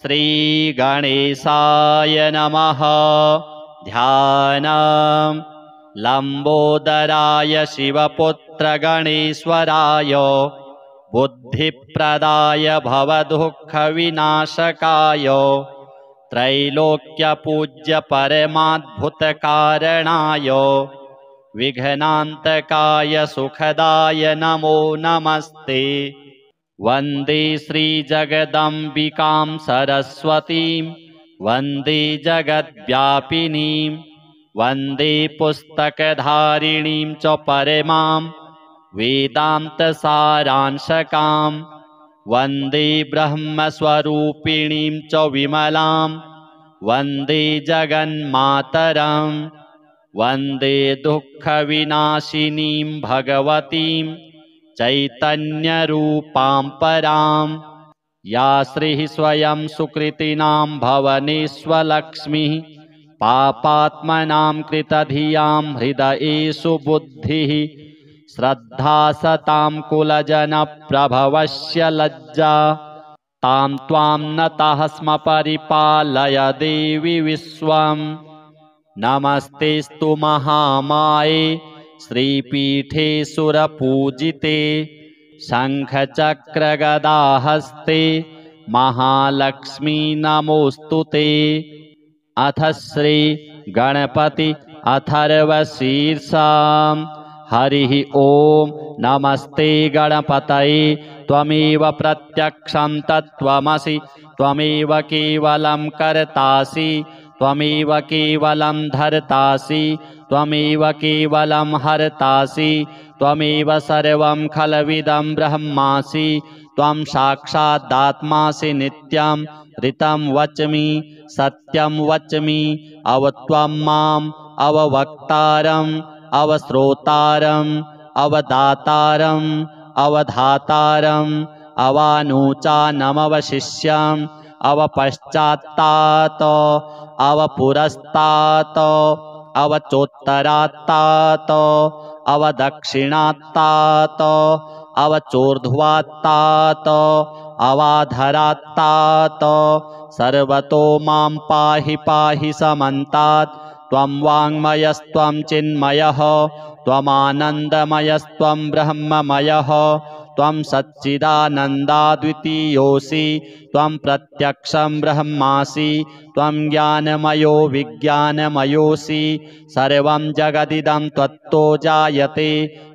श्रीगणेशाय नमः। ध्यानम् लम्बोदराय शिवपुत्रगणेश्वराय बुद्धिप्रदाय भवदुःखविनाशकाय त्रैलोक्यपूज्य परमाद्भुतकारणाय विघ्नान्तकाय सुखदाय नमो नमस्ते। वन्दे श्रीजगदम्बिकां सरस्वतीं वन्दे जगद्व्यापिनीं वन्दे पुस्तकधारिणीं च परमां वेदान्तसारांशकां वन्दे ब्रह्मस्वरूपिणीं च विमलां वन्दे जगन्मातरं वन्दे दुःखविनाशिनीं भगवतीं चैतन्यरूपां परां। या श्रीः स्वयं सुकृतिनां भवनेष्वलक्ष्मीः पापात्मनां कृतधियां हृदयेषु बुद्धिः श्रद्धा सतां कुलजनप्रभवस्य लज्जा तां त्वां नतः स्म परिपालय देवि विश्वम्। नमस्तेस्तु महामाये श्रीपीठे सुरपूजिते शङ्खचक्रगदाहस्ते महालक्ष्मी नमोऽस्तुते। अथ श्री गणपति अथर्वशीर्षम्। हरिः ओम नमस्ते गणपतये त्वमेव प्रत्यक्षं तत्त्वमसि त्वमेव केवलं कर्तासि त्वमेव केवलं धर्तासि त्वमेव केवलं हर्तासि त्वमेव सर्वं खलविदं ब्रह्मासि त्वं साक्षादात्मासि नित्यं ऋतं वच्मि सत्यं वच्मि अवत्वं माम् अववक्तारम् अवश्रोतारम् अवदातारम् अवधातारम् अवानुचानमवशिष्यम् अवपश्चात्तात् अवपुरस्तात् अवचोत्तरात्तात् अवदक्षिणात्तात् अवचोर्ध्वात्तात् अवाधरात्तात् सर्वतो मां पाहि पाहि समन्तात्। त्वं वाङ्मयस्त्वं चिन्मयः त्वमानन्दमयस्त्वं ब्रह्ममयः त्वं सच्चिदानन्दाद्वितीयोऽसि त्वं प्रत्यक्षं ब्रह्मासि त्वं ज्ञानमयो विज्ञानमयोऽसि। सर्वं जगदिदं त्वत्तो जायते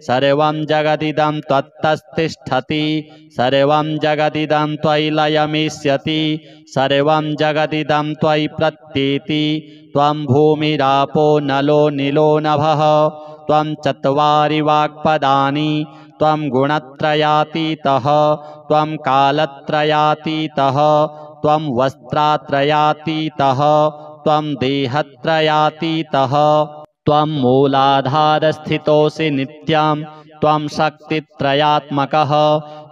सर्वं जगदिदं त्वत्तस्तिष्ठति सर्वं जगदिदं त्वयि लयमिष्यति सर्वं जगदिदं त्वयि प्रत्येति। त्वं भूमिरापो नलो नीलो नभः त्वं चत्वारि वाक्पदानि त्वं गुणत्रयातीतः त्वं कालत्रयातीतः त्वं वस्त्रात्रयातीतः त्वं देहत्रयातीतः त्वं मूलाधारस्थितोऽसि नित्यं त्वं शक्तित्रयात्मकः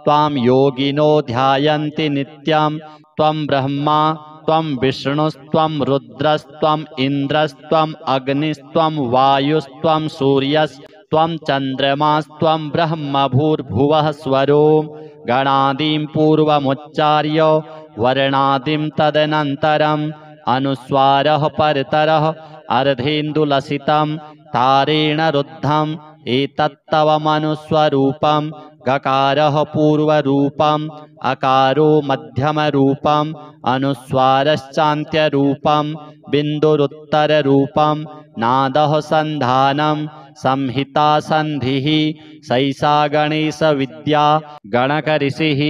त्वां योगिनो ध्यायन्ति नित्यं त्वं ब्रह्मा त्वं विष्णुस्त्वं रुद्रस्त्वम् इन्द्रस्त्वम् अग्निस्त्वं वायुस्त्वं सूर्यस्त्वं चन्द्रमास्त्वं ब्रह्म भूर्भुवः स्वरो गणादिं पूर्वमुच्चार्य वर्णादिं तदनन्तरम् अनुस्वारः परतरः अर्धेन्दुलसितं तारेण रुद्धम् एतत्तवमनुस्वरूपं गकारः पूर्वरूपम् अकारो मध्यमरूपम् अनुस्वारश्चान्त्यरूपं बिन्दुरुत्तररूपं नादः सन्धानं संहिता सन्धिः सैषा गणेशविद्या गणकऋषिः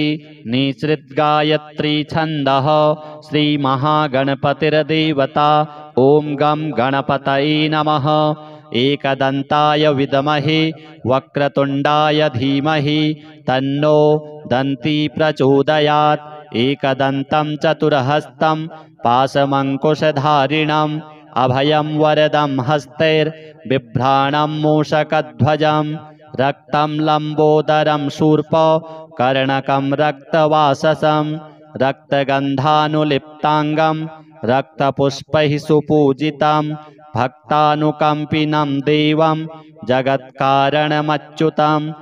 निसृद्गायत्री छन्दः श्रीमहागणपतिर्देवता। ॐ गं गणपतये नमः। एकदन्ताय विद्महे वक्रतुण्डाय धीमहि तन्नो दन्ती प्रचोदयात्। एकदन्तं चतुर्हस्तं पाशमङ्कुशधारिणम् अभयं वरदं हस्तैर्बिभ्राणं मूषकध्वजं रक्तं लम्बोदरं शूर्प कर्णकं रक्तवाससं रक्तगन्धानुलिप्ताङ्गं रक्तपुष्पैः सुपूजितं भक्तानुकम्पिनं देवं जगत्कारणमच्युतम्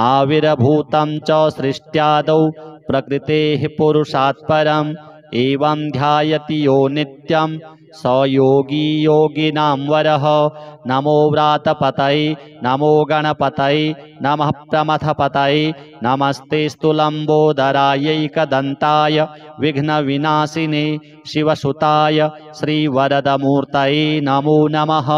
आविर्भूतं च सृष्ट्यादौ प्रकृतेः पुरुषात् परं एवं ध्यायति यो नित्यं स योगी योगिनां वरः। नमो व्रातपतये नमो गणपतये नमः प्रमथपतये नमस्ते स्तुलम्बोदरायैकदन्ताय विघ्नविनाशिने शिवसुताय श्रीवरदमूर्तये नमो नमः।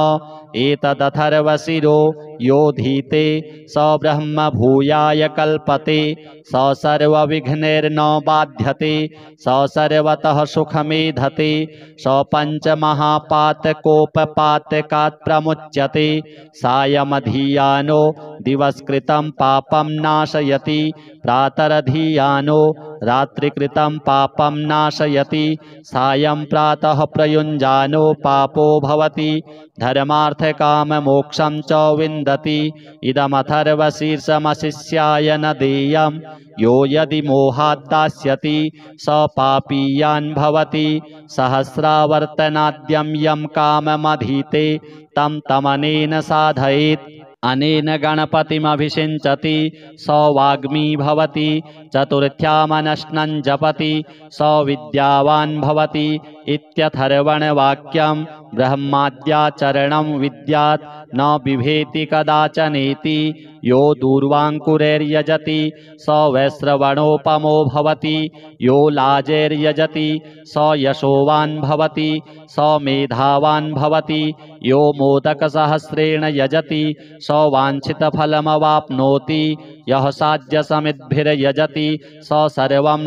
एतदथर्वशिरो योधीते स ब्रह्म भूयाय कल्पते स सर्वविघ्नैर्न बाध्यते स सर्वतः सुखमेधते स पञ्चमहापातकोपपातकात् प्रमुच्यते सायमधियानो दिवसकृतं पापं नाशयति प्रातरधियानो रात्रिकृतं पापं नाशयति सायं प्रातः प्रयुञ्जानो पापो भवति धर्मार्थकाममोक्षं च विन्दति। इदमथर्वशीर्षमशिष्याय न देयं यो यदि मोहात् दास्यति स पापीयान् भवति। सहस्रावर्तनाद्यं यं काममधीते तं तमनेन साधयेत् अनेन गणपतिमभिषिञ्चति स वाग्मी भवति। चतुर्थ्यामनश्नं जपति स विद्यावान् भवति इत्यथर्वणवाक्यं। ब्रह्माद्याचरणं विद्यात् न बिभेति कदाचनेति यो दूर्वाङ्कुरैर्यजति स वैश्रवणोपमो भवति यो लाजैर्यजति स यशोवान् भवति स मेधावान् भवति यो मोदकसहस्रेण यजति स वाञ्छितफलमवाप्नोति यः साध्यसमिद्भिर्यजति स सर्वं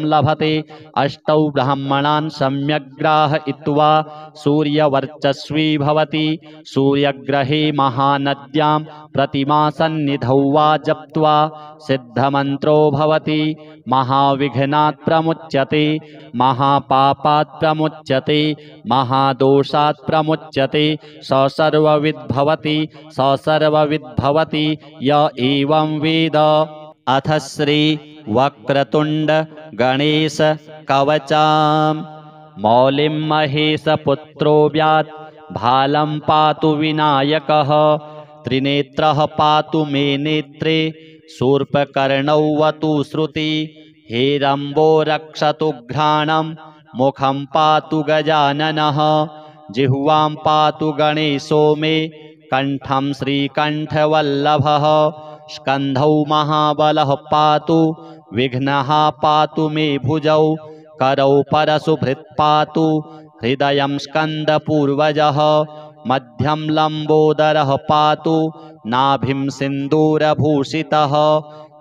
लभते। अष्टौ ब्राह्मणान् सम्यग्ग्राहयित्वा सूर्यवर्चस्वी भवति। सूर्यग्रहे महानद्यां प्रतिमासन्निधौ वा जप्त्वा सिद्धमन्त्रो भवति। महाविघ्नात् प्रमुच्यते महापापात् प्रमुच्यते महादोषात् प्रमुच्यते स सर्वविद्भवति य एवं वेद। अथ श्री वक्रतुण्ड गणेश कवचाम्। मौलिं महेशपुत्रो व्यात् भालं पातु विनायकः। त्रिनेत्रः पातु मे नेत्रे शूर्पकर्णौ वतु श्रुति। हेरम्बो रक्षतु घ्राणं मुखं पातु गजाननः। जिह्वां पातु गणेशो मे कण्ठं श्रीकण्ठवल्लभः। स्कन्धौ महाबलः पातु विघ्नः पातु मे भुजौ। करौ परशुभृत् पातु हृदयं स्कन्दपूर्वजः। मध्यं लम्बोदरः पातु नाभिं सिन्दूरभूषितः।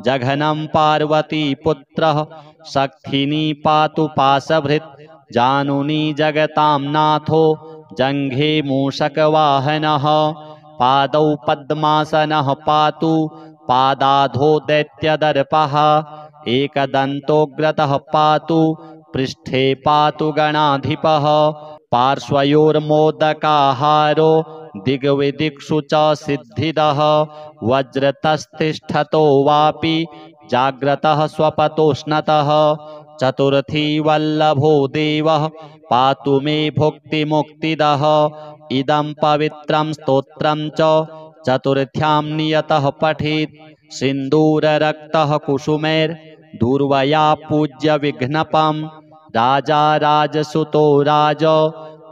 जघनं पार्वतीपुत्रः शक्तिनी पातु पाशभृत्। जानुनी जगतां नाथो जङ्घे मूषकवाहनः। पादौ पद्मासनः पातु पादाधो दैत्यदर्पः। एकदन्तोग्रतः पातु पृष्ठे पातु गणाधिपः। पार्श्वयोर्मोदकाहारो दिग्विदिक्षु च सिद्धिदः। वज्रतस्तिष्ठतो वापि जाग्रतः स्वपतोष्णतः। चतुर्थी वल्लभो देवः पातु मे भुक्तिमुक्तिदः। इदं पवित्रं स्तोत्रं च चतुर्थ्यां नियतः पठेत्। सिन्दूररक्तः कुसुमैर्दूर्वया पूज्य विघ्नपम्। राजा राजसुतो राज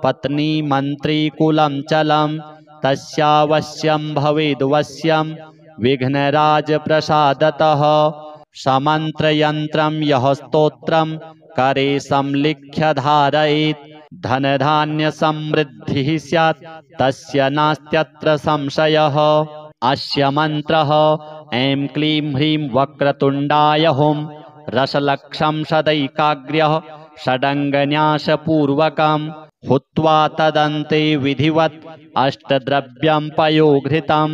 पत्नी मन्त्री कुलं चलं। तस्यावश्यं भवेद्वश्यं विघ्नराजप्रसादतः। समन्त्रयन्त्रं यः स्तोत्रं करे संलिख्य धारयेत्। धनधान्यसमृद्धिः स्यात् तस्य नास्त्यत्र संशयः। अस्य मन्त्रः ऐं क्लीं ह्रीं वक्रतुण्डाय हुं रसलक्षं सदैकाग्र्यः षडङ्गन्यासपूर्वकं हुत्वा तदन्ते विधिवत् अष्टद्रव्यं पयोघृतं।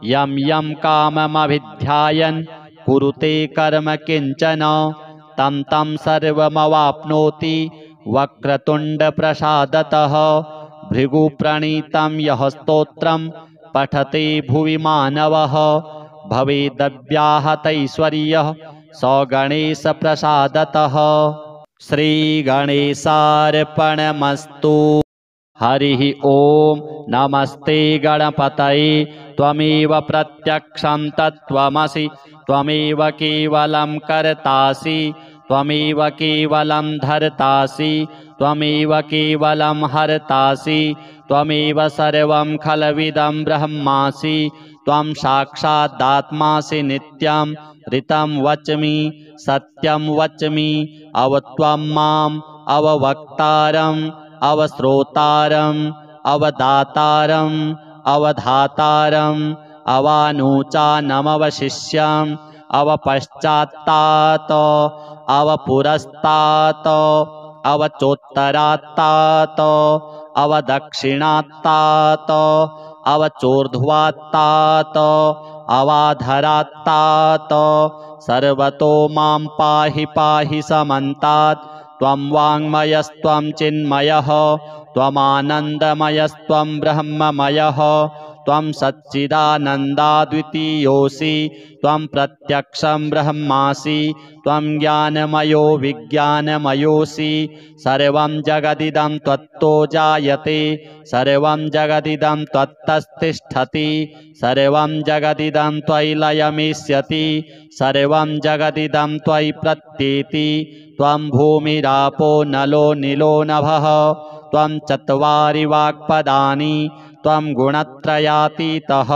यं यं काममभिध्यायन् कुरुते कर्म किञ्चन तं तं सर्वमवाप्नोति वक्रतुण्डप्रसादतः। भृगुप्रणीतं यः स्तोत्रं पठते भुवि मानवः भवेदव्याहतैश्वर्यः स गणेशप्रसादतः। श्रीगणेशार्पणमस्तु। हरिः ॐ नमस्ते गणपतये। त्वमेव प्रत्यक्षं तत्त्वमसि त्वमेव केवलं कर्तासि त्वमेव केवलं धर्तासि त्वमेव केवलं हर्तासि त्वमेव सर्वं खलविदं ब्रह्मासि त्वं साक्षादात्मासि नित्यं ऋतं वच्मि सत्यं वच्मि अवत्वं माम् अववक्तारम् अवश्रोतारम् अवदातारम् अवधातारम् अवानुचानमवशिष्यम् अवपश्चात्तात अवपुरस्तात अवचोत्तरात्तात अवदक्षिणात्तात अवचोर्ध्वात्तात अवाधरात्तात सर्वतो मां पाहि पाहि समन्तात् त्वं वाङ्मयस्त्वं चिन्मयः त्वमानन्दमयस्त्वं ब्रह्ममयः त्वं सच्चिदानन्दाद्वितीयोऽसि त्वं प्रत्यक्षं ब्रह्मासि त्वं ज्ञानमयो विज्ञानमयोऽसि सर्वं जगदिदं त्वत्तो जायते सर्वं जगदिदं त्वत्तस्तिष्ठति सर्वं जगदिदं त्वयि लयमिष्यति सर्वं जगदिदं त्वयि प्रत्येति त्वं भूमिरापो नलो नीलो नभः त्वं चत्वारि वाक्पदानि त्वं गुणत्रयातीतः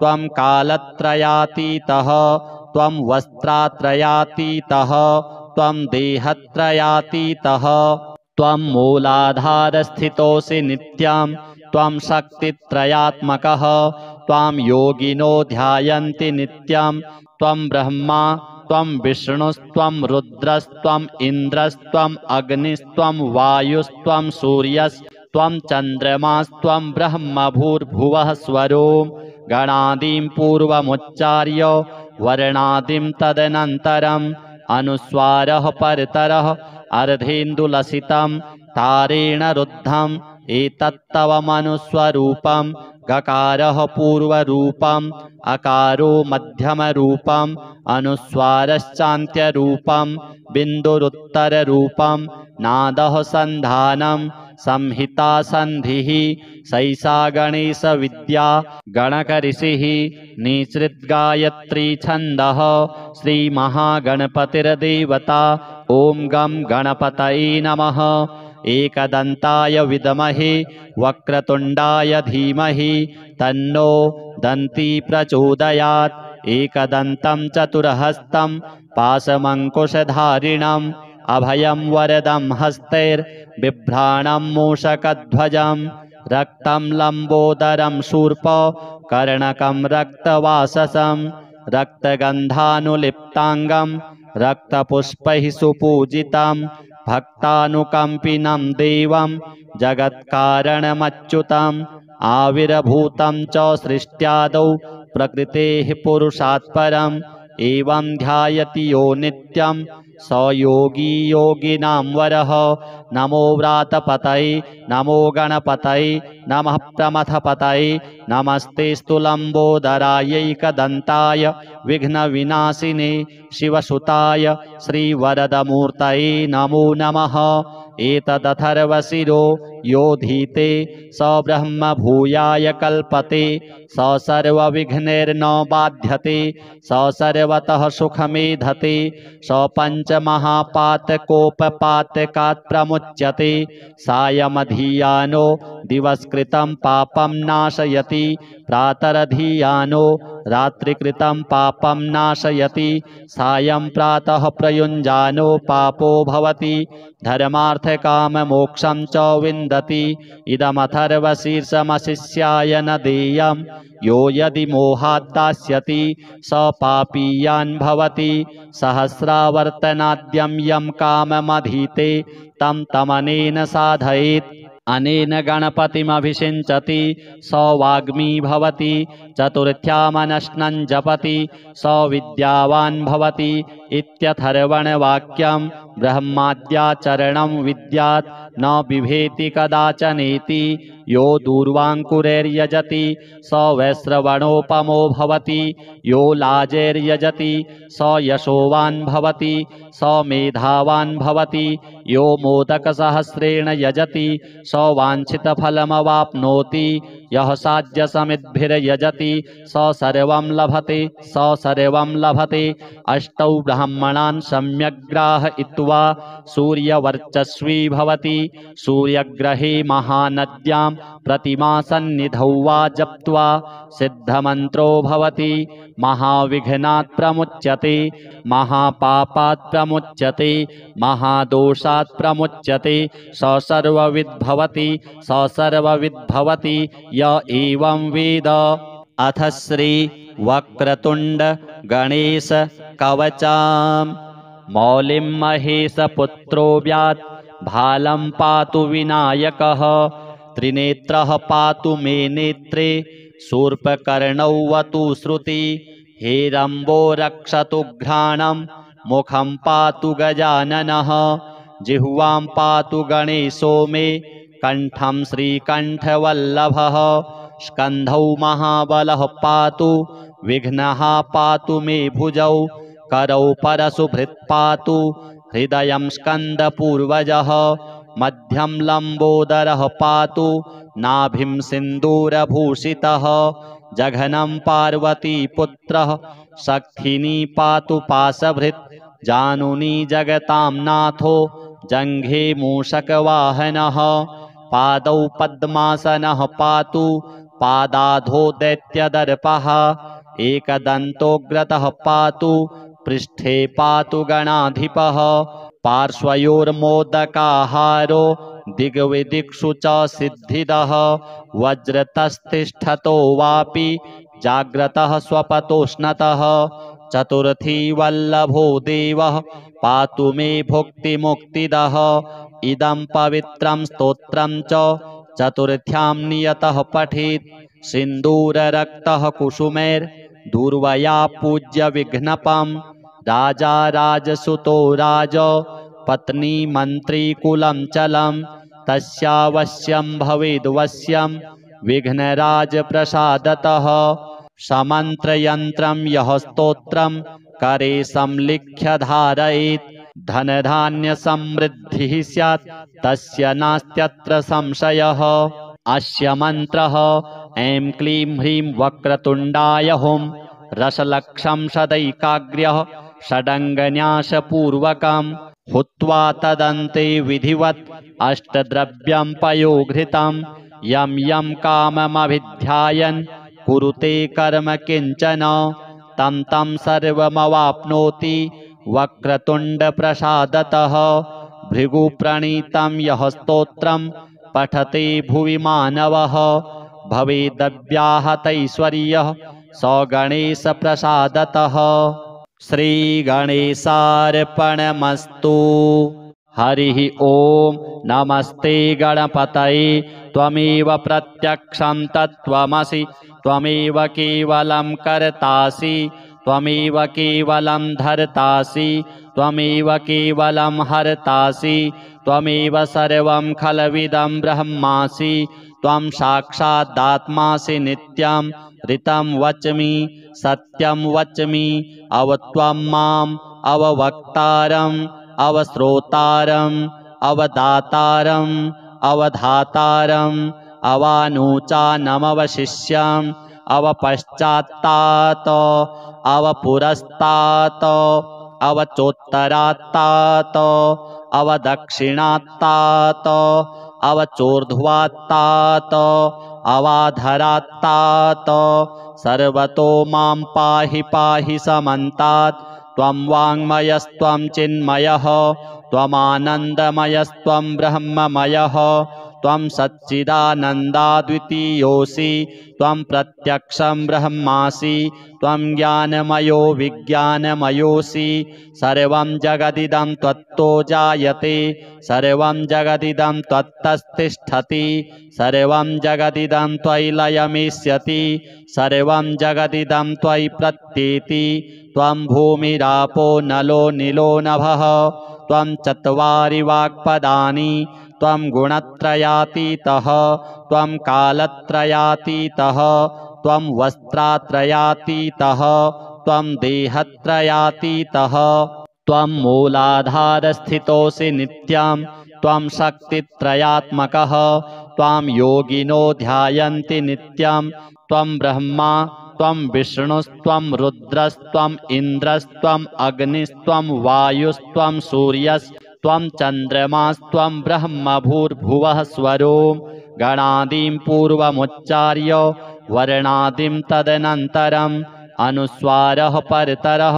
त्वं कालत्रयातीतः त्वं वस्त्रात्रयातीतः त्वं देहत्रयातीतः त्वं मूलाधारस्थितोऽसि नित्यं त्वं शक्तित्रयात्मकः त्वां योगिनो ध्यायन्ति नित्यं त्वं ब्रह्मा त्वं विष्णुस्त्वं रुद्रस्त्वम् इन्द्रस्त्वम् अग्निस्त्वं वायुस्त्वं सूर्यस्त्वं चन्द्रमास्त्वं ब्रह्म भूर्भुवः स्वरो गणादिं पूर्वमुच्चार्य वर्णादिं तदनन्तरम् अनुस्वारः परतरः अर्धेन्दुलसितं तारेण रुद्धम् एतत्तवमनुस्वरूपं गकारः पूर्वरूपम् अकारो मध्यमरूपम् अनुस्वारश्चान्त्यरूपं बिन्दुरुत्तररूपं नादः सन्धानं संहिता सन्धिः सैषा गणेशविद्या गणकऋषिः निसृद्गायत्री छन्दः श्रीमहागणपतिर्देवता ॐ गं गणपतये नमः। एकदन्ताय विद्महे वक्रतुण्डाय धीमहि तन्नो दन्ती प्रचोदयात् एकदन्तं चतुर्हस्तं पाशमङ्कुशधारिणम् अभयं वरदं हस्तैर्बिभ्राणं मूषकध्वजं रक्तं लम्बोदरं शूर्प कर्णकं रक्तवाससं रक्तगन्धानुलिप्ताङ्गं रक्तपुष्पैः सुपूजितं भक्तानुकम्पिनं देवं जगत्कारणमच्युतम् आविर्भूतं च सृष्ट्यादौ प्रकृतेः पुरुषात् परम् एवं ध्यायति यो नित्यं स योगी योगिनां वरः। नमो व्रातपतये नमो गणपतये नमः प्रमथपतये नमस्तेस्तु लम्बोदरायैकदन्ताय विघ्नविनाशिने शिवसुताय श्रीवरदमूर्तये नमो नमः। एतदथर्वशिरो योधीते स ब्रह्म भूयाय कल्पते स सर्वविघ्नैर्न बाध्यते स सर्वतः सुखमेधते स पञ्चमहापातकोपपातकात् प्रमुच्यते सायमधियानो दिवस्कृतं पापं नाशयति प्रातरधियानो रात्रिकृतं पापं नाशयति सायं प्रातः प्रयुञ्जानो पापो भवति धर्मार्थकाममोक्षं च विन्दति। इदमथर्वशीर्षमशिष्याय न देयं यो यदि मोहात् दास्यति स पापीयान् भवति सहस्रावर्तनाद्यं यं काममधीते तं तमनेन साधयेत् अनेन गणपतिमभिषिञ्चति स वाग्मी भवति चतुर्थ्यामनश्नं जपति स विद्यावान् भवति इत्यथर्वणवाक्यं ब्रह्माद्याचरणं विद्यात् न बिभेति कदाचनेति यो दूर्वाङ्कुरैर्यजति स वैश्रवणोपमो भवति यो लाजैर्यजति स यशोवान् भवति स मेधावान् भवति यो मोदकसहस्रेण यजति स वाञ्छितफलमवाप्नोति यः साध्यसमिद्भिर्यजति स सर्वं लभते अष्टौ ब्राह्मणान् सम्यग्राहयित्वा सूर्यवर्चस्वी भवति सूर्यग्रहे महानद्यां प्रतिमासन्निधौ वा जप्त्वा सिद्धमन्त्रो भवति महाविघ्नात् प्रमुच्यते महापापात् प्रमुच्यते महादोषात् प्रमुच्यते स सर्वविद्भवति य एवं वेद। अथ श्री वक्रतुण्ड गणेश कवचाम् मौलिं महेशपुत्रो व्यात् भालं पातु विनायकः त्रिनेत्रः पातु मे नेत्रे शूर्पकर्णौ वतु श्रुति हेरम्बो रक्षतु घ्राणं मुखं पातु गजाननः जिह्वां पातु गणेशो मे कण्ठं श्रीकण्ठवल्लभः स्कन्धौ महाबलः पातु विघ्नः पातु मे भुजौ करौ परशुभृत् पातु हृदयं स्कन्दपूर्वजः मध्यं लम्बोदरः पातु नाभिं सिन्दूरभूषितः जघनं पार्वतीपुत्रः शक्तिनी पातु पाशभृत् जानुनी जगतां नाथो जङ्घे मूषकवाहनः पादौ पद्मासनः पातु पादाधो दैत्यदर्पः एकदन्तोग्रतः पातु पृष्ठे पातु गणाधिपः पार्श्वयोर्मोदकाहारो दिग्विदिक्षु च सिद्धिदः वज्रतस्तिष्ठतो वापि जाग्रतः स्वपतोष्णतः चतुर्थी वल्लभो देवः पातु मे भुक्तिमुक्तिदः इदं पवित्रं स्तोत्रं च चतुर्थ्यां नियतः पठेत् सिन्दूररक्तः कुसुमैर्दूर्वया पूज्य विघ्नपं राजा राजसुतो राज पत्नी मन्त्री कुलं चलं तस्यावश्यं भवेद्वश्यं विघ्नराज प्रसादतः समन्त्रयन्त्रं यः स्तोत्रं करे संलिख्य धारयेत् धनधान्य समृद्धिः स्यात् तस्य नास्त्यत्र संशयः। अस्य मन्त्रः ऐं क्लीं ह्रीं वक्रतुण्डाय हुं रसलक्षं सदैकाग्र्यः षडङ्गन्यासपूर्वकं हुत्वा तदन्ते विधिवत् अष्टद्रव्यं पयोघृतं यं यं काममभिध्यायन् कुरुते कर्म किञ्चन तं तं सर्वमवाप्नोति वक्रतुण्डप्रसादतः भृगुप्रणीतं यः स्तोत्रं पठते भुवि मानवः भवेदव्याहतैश्वर्यः स गणेशप्रसादतः। श्रीगणेशार्पणमस्तु। हरिः ॐ नमस्ते गणपतये त्वमेव प्रत्यक्षं तत्त्वमसि त्वमेव केवलं कर्तासि त्वमेव केवलं धर्तासि त्वमेव केवलं हर्तासि त्वमेव सर्वं खलविदं ब्रह्मासि त्वं साक्षादात्मासि नित्यं ऋतं वच्मि सत्यं वच्मि अवत्वं माम् अववक्तारम् अवश्रोतारम् अवदातारम् अवधातारम् अवानुचानमवशिष्यम् अवपश्चात्तात अवपुरस्तात अवचोत्तरात्तात अवदक्षिणात्तात अवचोर्ध्वात्तात अवाधरात्तात सर्वतो मां पाहि पाहि समन्तात् त्वं वाङ्मयस्त्वं चिन्मयः त्वमानन्दमयस्त्वं ब्रह्ममयः त्वं सच्चिदानन्दाद्वितीयोऽसि त्वं प्रत्यक्षं ब्रह्मासि त्वं ज्ञानमयो विज्ञानमयोऽसि सर्वं जगदिदं त्वत्तो जायते सर्वं जगदिदं त्वत्तस्तिष्ठति सर्वं जगदिदं त्वयि लयमिष्यति सर्वं जगदिदं त्वयि प्रत्येति त्वं भूमिरापो नलो नीलो नभः त्वं चत्वारि वाक्पदानि त्वं गुणत्रयातीतः त्वं कालत्रयातीतः त्वं वस्त्रात्रयातीतः त्वं देहत्रयातीतः त्वं मूलाधारस्थितोऽसि नित्यं त्वं शक्तित्रयात्मकः त्वां योगिनो ध्यायन्ति नित्यं त्वं ब्रह्मा त्वं विष्णुस्त्वं रुद्रस्त्वम् इन्द्रस्त्वम् अग्निस्त्वं वायुस्त्वं सूर्यस्त्वं चन्द्रमास्त्वं ब्रह्म भूर्भुवः स्वरों गणादिं पूर्वमुच्चार्य वर्णादिं तदनन्तरम् अनुस्वारः परतरः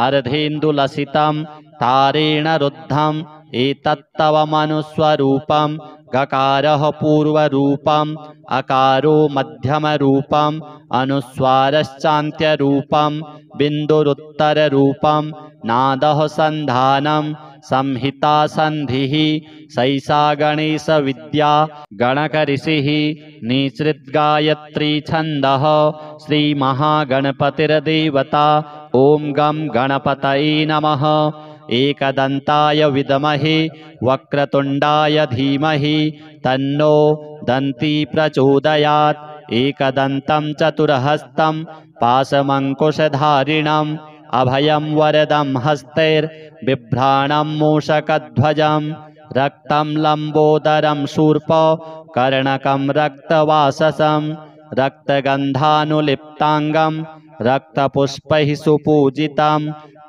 अर्धेन्दुलसितं तारेण रुद्धम् एतत्तवमनुस्वरूपं गकारः पूर्वरूपम् अकारो मध्यमरूपम् अनुस्वारश्चान्त्यरूपं बिन्दुरुत्तररूपं नादः सन्धानं संहिता सन्धिः सैषा गणेशविद्या गणकऋषिः निसृद्गायत्री छन्दः श्रीमहागणपतिर्देवता ॐ गं गणपतये नमः। एकदन्ताय विद्महे वक्रतुण्डाय धीमहि तन्नो दन्ती प्रचोदयात् एकदन्तं चतुर्हस्तं पाशमङ्कुशधारिणम् अभयं वरदं हस्तैर्बिभ्राणं मूषकध्वजं रक्तं लम्बोदरं शूर्प कर्णकं रक्तवाससं रक्तगन्धानुलिप्ताङ्गं रक्तपुष्पैः सुपूजितं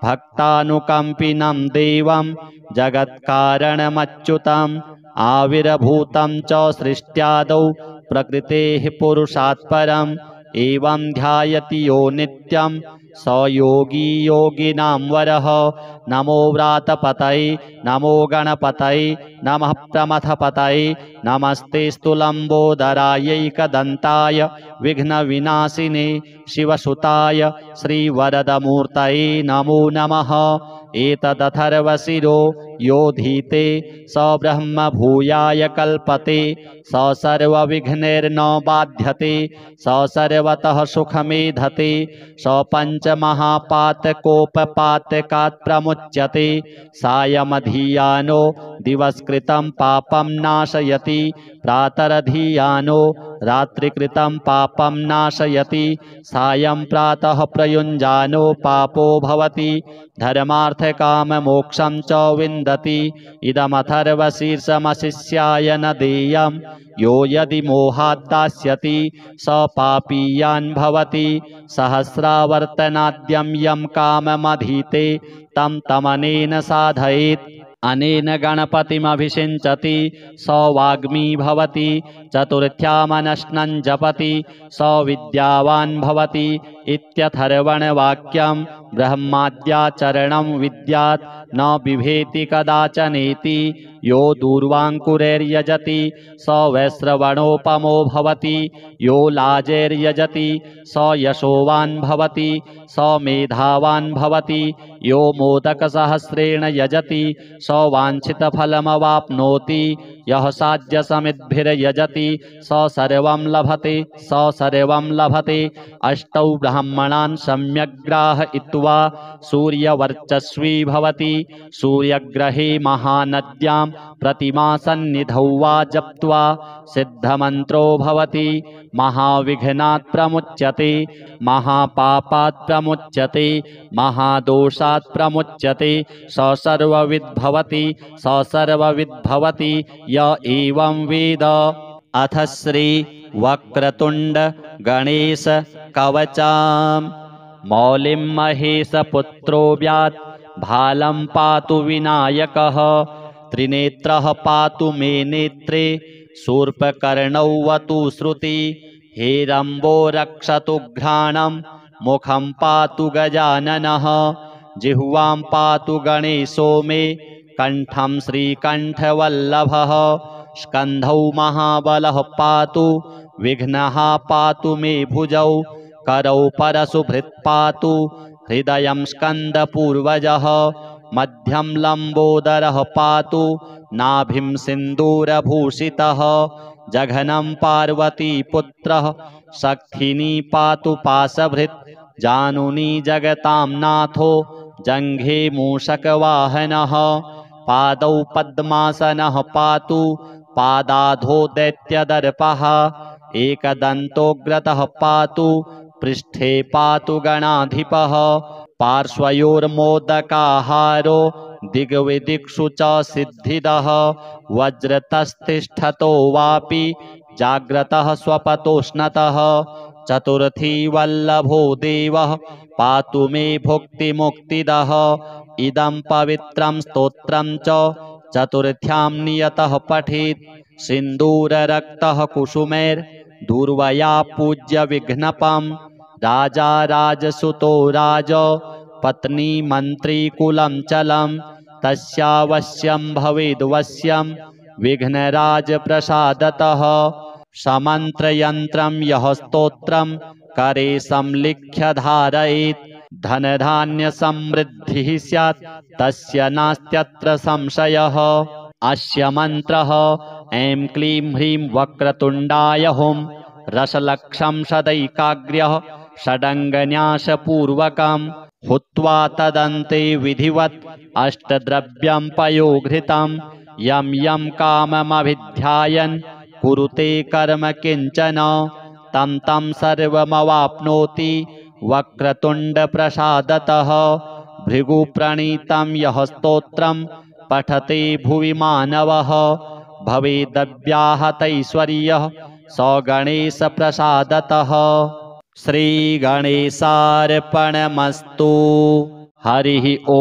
भक्तानुकम्पिनं देवं जगत्कारणमच्युतम् आविर्भूतं च सृष्ट्यादौ प्रकृतेः पुरुषात् परम् एवं ध्यायति यो नित्यं स योगी योगिनां वरः। नमो व्रातपतये नमो गणपतये नमः प्रमथपतये नमस्तेऽस्तु लम्बोदरायैकदन्ताय विघ्नविनाशिने शिवसुताय श्रीवरदमूर्तये नमो नमः। एतदथर्वशिरो योधीते स ब्रह्म भूयाय कल्पते स सर्वविघ्नैर्न बाध्यते स सर्वतः सुखमेधते स पञ्चमहापातकोपपातकात् प्रमुच्यते सायमधियानो दिवसकृतं पापं नाशयति प्रातरधियानो रात्रिकृतं पापं नाशयति सायं प्रातः प्रयुञ्जानो पापो भवति धर्मार्थकाममोक्षं च विन्दति इदमथर्वशीर्षमशिष्याय न देयं यो यदि मोहात् दास्यति स पापीयान् भवति सहस्रावर्तनाद्यं यं काममधीते तं तमनेन साधयेत् अनेन गणपतिमभिषिञ्चति स वाग्मी भवति चतुर्थ्यामनश्नं जपति स विद्यावान् भवति इत्यथर्वणवाक्यं ब्रह्माद्याचरणं विद्यात् न बिभेति कदाचनेति यो दूर्वाङ्कुरैर्यजति स वैश्रवणोपमो भवति यो लाजैर्यजति स यशोवान् भवति स मेधावान् भवति यो मोदकसहस्रेण यजति स वाञ्छितफलमवाप्नोति यः साध्यसमिद्भिर्यजति स सर्वं लभते अष्टौ ब्राह्मणान् सम्यग्राहयित्वा सूर्यवर्चस्वी भवति सूर्यग्रहे महानद्यां प्रतिमासन्निधौ वा जप्त्वा सिद्धमन्त्रो भवति महाविघ्नात् प्रमुच्यते महापापात् प्रमुच्यते महादोषात् प्रमुच्यते स सर्वविद्भवति य एवं वेद। अथ श्री वक्रतुण्ड गणेश कवचां मौलिं महेशपुत्रो व्यात् भालं पातु विनायकः त्रिनेत्रः पातु मे नेत्रे शूर्पकर्णौ वतु श्रुति हेरम्बो रक्षतु घ्राणं मुखं पातु गजाननः जिह्वां पातु गणेशो मे कण्ठं श्रीकण्ठवल्लभः स्कन्धौ महाबलः पातु विघ्नः पातु मे भुजौ करौ परशुभृत् पातु हृदयं स्कन्दपूर्वजः मध्यं लम्बोदरः पातु नाभिं सिन्दूरभूषितः जघनं पार्वतीपुत्रः शक्तिनी पातु पाशभृत् जानुनी जगतां नाथो जङ्घे मूषकवाहनः पादौ पद्मासनः पातु पादाधो दैत्यदर्पः एकदन्तोग्रतः पातु पृष्ठे पातु गणाधिपः पार्श्वयोर्मोदकाहारो दिग्विदिक्षु च सिद्धिदः वज्रतस्तिष्ठतो वापि जाग्रतः स्वपतोष्णतः चतुर्थी वल्लभो देवः पातु मे भुक्तिमुक्तिदः इदं पवित्रं स्तोत्रं च चतुर्थ्यां नियतः पठेत् सिन्दूररक्तः कुसुमैर्दूर्वया पूज्य विघ्नपं राजा राजसुतो राज पत्नी मन्त्री कुलं चलं तस्यावश्यं भवेद्वश्यं विघ्नराजप्रसादतः समन्त्रयन्त्रं यः स्तोत्रं करे संलिख्य धारयेत् धनधान्यसमृद्धिः स्यात् तस्य नास्त्यत्र संशयः अस्य मन्त्रः ऐं क्लीं ह्रीं वक्रतुण्डाय हुं रसलक्षं सदैकाग्र्यः षडङ्गन्यासपूर्वकं हुत्वा तदन्ते विधिवत् अष्टद्रव्यं पयोघृतं यं यं काममभिध्यायन् कुरुते कर्म किञ्चन तं तं सर्वमवाप्नोति वक्रतुण्डप्रसादतः भृगुप्रणीतं यः स्तोत्रं पठते भुवि मानवः भवेदव्याहतैश्वर्यः स गणेशप्रसादतः श्रीगणेशार्पणमस्तु। हरिः ॐ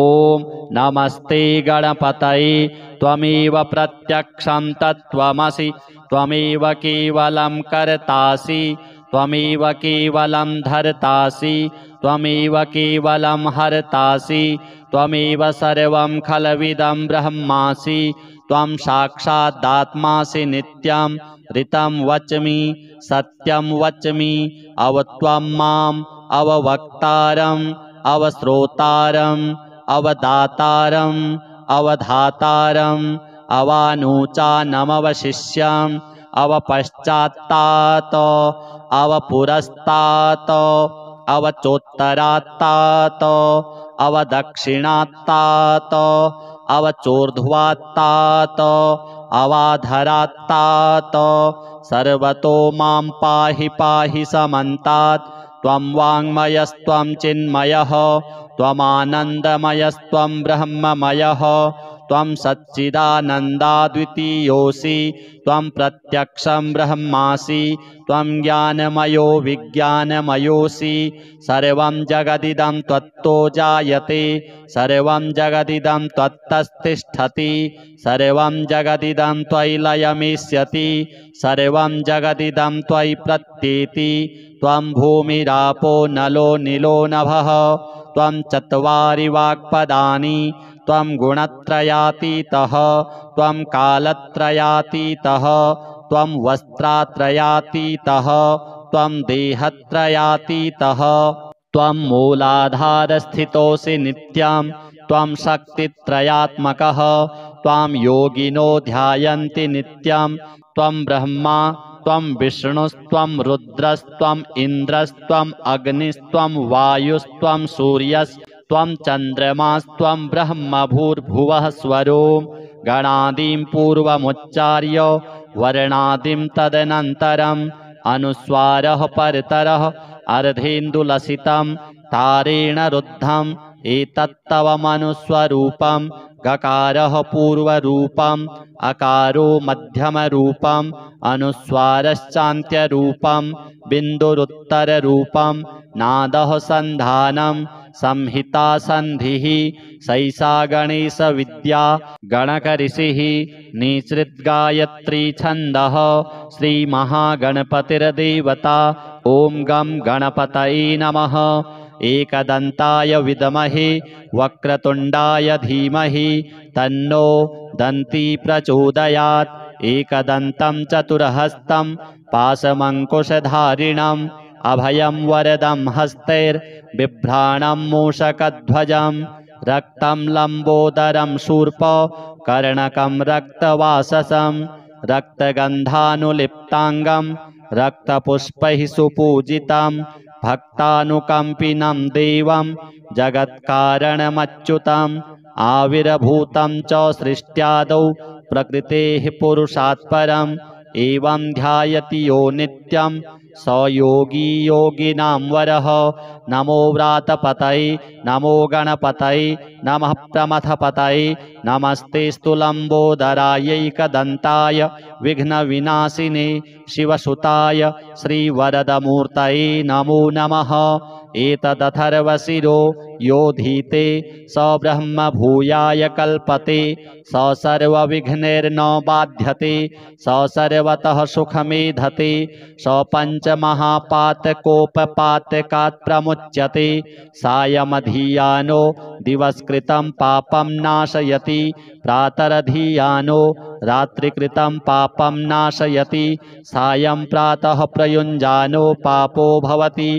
नमस्ते गणपतये त्वमेव प्रत्यक्षं तत्त्वमसि त्वमेव केवलं कर्तासि त्वमेव केवलं धर्तासि त्वमेव केवलं हर्तासि त्वमेव सर्वं खलविदं ब्रह्मासि त्वं साक्षादात्मासि नित्यं ऋतं वच्मि सत्यं वच्मि अवत्वं माम् अववक्तारम् अवश्रोतारम् अवदातारम् अवधातारम् अवानुचानमवशिष्यम् अवपश्चात्तात् अवपुरस्तात् अवचोत्तरात्तात् अवदक्षिणात्तात् अवचोर्ध्वात्तात् अवाधरात्तात् सर्वतो मां पाहि पाहि समन्तात् त्वं वाङ्मयस्त्वं चिन्मयः त्वमानन्दमयस्त्वं ब्रह्ममयः त्वं सच्चिदानन्दाद्वितीयोऽसि त्वं प्रत्यक्षं ब्रह्मासि त्वं ज्ञानमयो विज्ञानमयोऽसि सर्वं जगदिदं त्वत्तो जायते सर्वं जगदिदं त्वत्तस्तिष्ठति सर्वं जगदिदं त्वयि लयमिष्यति सर्वं जगदिदं त्वयि प्रत्येति त्वं भूमिरापो नलो नीलो नभः त्वं चत्वारि वाक्पदानि त्वं गुणत्रयातीतः त्वं कालत्रयातीतः त्वं वस्त्रात्रयातीतः त्वं देहत्रयातीतः त्वं मूलाधारस्थितोऽसि नित्यं त्वं शक्तित्रयात्मकः त्वां योगिनो ध्यायन्ति नित्यं त्वं ब्रह्मा त्वं विष्णुस्त्वं रुद्रस्त्वम् इन्द्रस्त्वम् अग्निस्त्वं वायुस्त्वं सूर्यस्त्वं चन्द्रमास्त्वं ब्रह्म भूर्भुवः स्वरो गणादिं पूर्वमुच्चार्य वर्णादिं तदनन्तरम् अनुस्वारः परतरः अर्धेन्दुलसितं तारेण रुद्धम् एतत्तव मनुस्वरूपं गकारः पूर्वरूपम् अकारो मध्यमरूपम् अनुस्वारश्चान्त्यरूपं बिन्दुरुत्तररूपं नादः सन्धानं संहिता सन्धिः सैषा गणेशविद्या गणकऋषिः निसृद्गायत्री छन्दः श्रीमहागणपतिर्देवता ॐ गं गणपतये नमः। एकदन्ताय विद्महे वक्रतुण्डाय धीमहि तन्नो दन्ती प्रचोदयात् एकदन्तं चतुर्हस्तं पाशमङ्कुशधारिणम् अभयं वरदं हस्तैर्बिभ्राणं मूषकध्वजं रक्तं लम्बोदरं शूर्प कर्णकं रक्तवाससं रक्तगन्धानुलिप्ताङ्गं रक्तपुष्पैः सुपूजितं भक्तानुकम्पिनं देवं जगत्कारणमच्युतम् आविर्भूतं च सृष्ट्यादौ प्रकृतेः पुरुषात् परम् एवं ध्यायति यो नित्यं स योगी योगिनां वरः नमो व्रातपतये नमो गणपतये नमः प्रमथपतये नमस्तेऽस्तु लम्बोदरायैकदन्ताय विघ्नविनाशिने शिवसुताय श्रीवरदमूर्तये नमो नमः। एतदथर्वशिरो योधीते स ब्रह्म भूयाय कल्पते स सर्वविघ्नैर्न बाध्यते स सर्वतः सुखमेधते स पञ्चमहापातकोपपातकात् प्रमुच्यते सायमधियानो दिवसकृतं पापं नाशयति प्रातरधियानो रात्रिकृतं पापं नाशयति सायं प्रातः प्रयुञ्जानो पापो भवति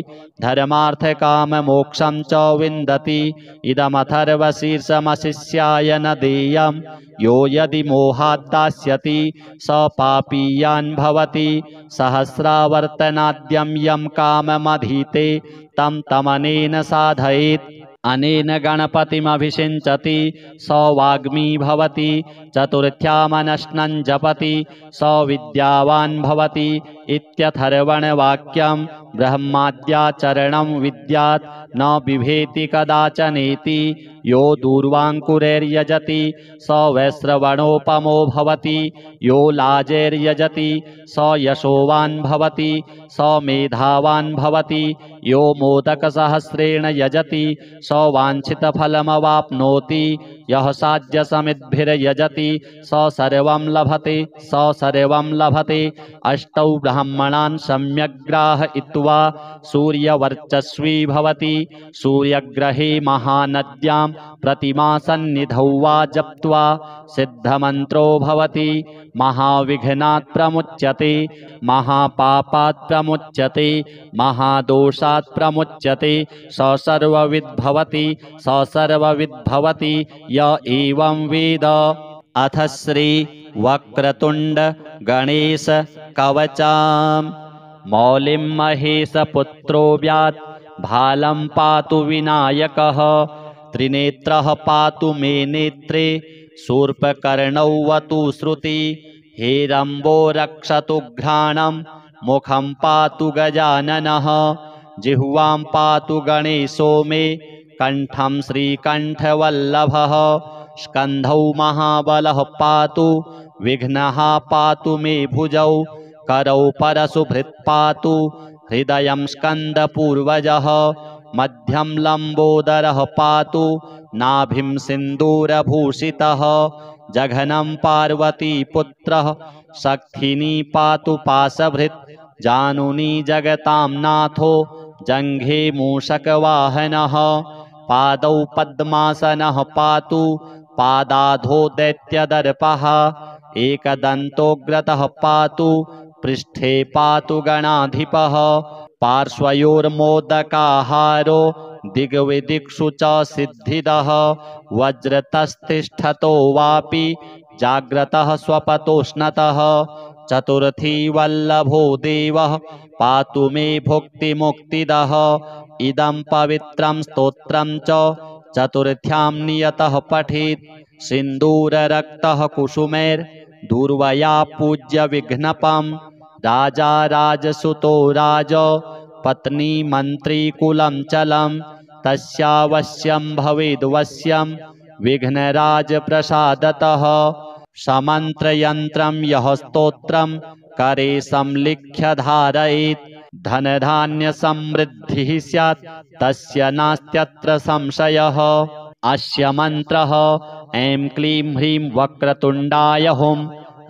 धर्मार्थकाममोक्षं च विन्दति इदमथर्वशीर्षमशिष्याय न देयं यो यदि मोहात् दास्यति स पापीयान् भवति सहस्रावर्तनाद्यं यं काममधीते तं तमनेन साधयेत् अनेन गणपतिमभिषिञ्चति स वाग्मी भवति चतुर्थ्यामनश्नं जपति स विद्यावान् भवति इत्यथर्वणवाक्यं ब्रह्माद्याचरणं विद्यात् न बिभेति कदाचनेति यो दूर्वाङ्कुरैर्यजति स वैश्रवणोपमो भवति यो लाजैर्यजति स यशोवान् भवति स मेधावान् भवति यो मोदकसहस्रेण यजति स वाञ्छितफलमवाप्नोति यः साध्यसमिद्भिर्यजति स सर्वं लभते अष्टौ ब्राह्मणान् सम्यग्राहयित्वा सूर्यवर्चस्वी भवति सूर्यग्रहे महानद्यां प्रतिमासन्निधौ वा जप्त्वा सिद्धमन्त्रो भवति महाविघ्नात् प्रमुच्यते महापापात् प्रमुच्यते महादोषात् प्रमुच्यते स सर्वविद्भवति य एवं वेद। अथ श्री वक्रतुण्ड गणेश कवचां मौलिं महेशपुत्रो व्यात् भालं पातु विनायकः त्रिनेत्रः पातु मे नेत्रे शूर्पकर्णौ वतु श्रुति हेरम्बो रक्षतु घ्राणं मुखं पातु गजाननः जिह्वां पातु गणेशो मे कण्ठं श्रीकण्ठवल्लभः स्कन्धौ महाबलः पातु विघ्नः पातु मे भुजौ करौ परशुभृत् पातु हृदयं स्कन्दपूर्वजः मध्यं लम्बोदरः पातु नाभिं सिन्दूरभूषितः जघनं पार्वतीपुत्रः शक्तिनी पातु पाशभृत् जानुनी जगतां नाथो जङ्घे मूषकवाहनः पादौ पद्मासनः पातु पादाधो दैत्यदर्पः एकदन्तोग्रतः पातु पृष्ठे पातु गणाधिपः पार्श्वयोर्मोदकाहारो दिग्विदिक्षु च सिद्धिदः वज्रतस्तिष्ठतो वापि जाग्रतः स्वपतोष्णतः चतुर्थी वल्लभो देवः पातु मे भुक्तिमुक्तिदः इदं पवित्रं स्तोत्रं च चतुर्थ्यां नियतः पठेत् सिन्दूररक्तः कुसुमैर्दूर्वया पूज्य विघ्नपम् राजा राजसुतो राज पत्नी मन्त्री कुलं चलं तस्यावश्यं भवेद्वश्यं विघ्नराज प्रसादतः समन्त्रयन्त्रं यः स्तोत्रं करे संलिख्य धारयेत् धनधान्यसमृद्धिः स्यात् तस्य नास्त्यत्र संशयः। अस्य मन्त्रः ऐं क्लीं ह्रीं वक्रतुण्डाय हुं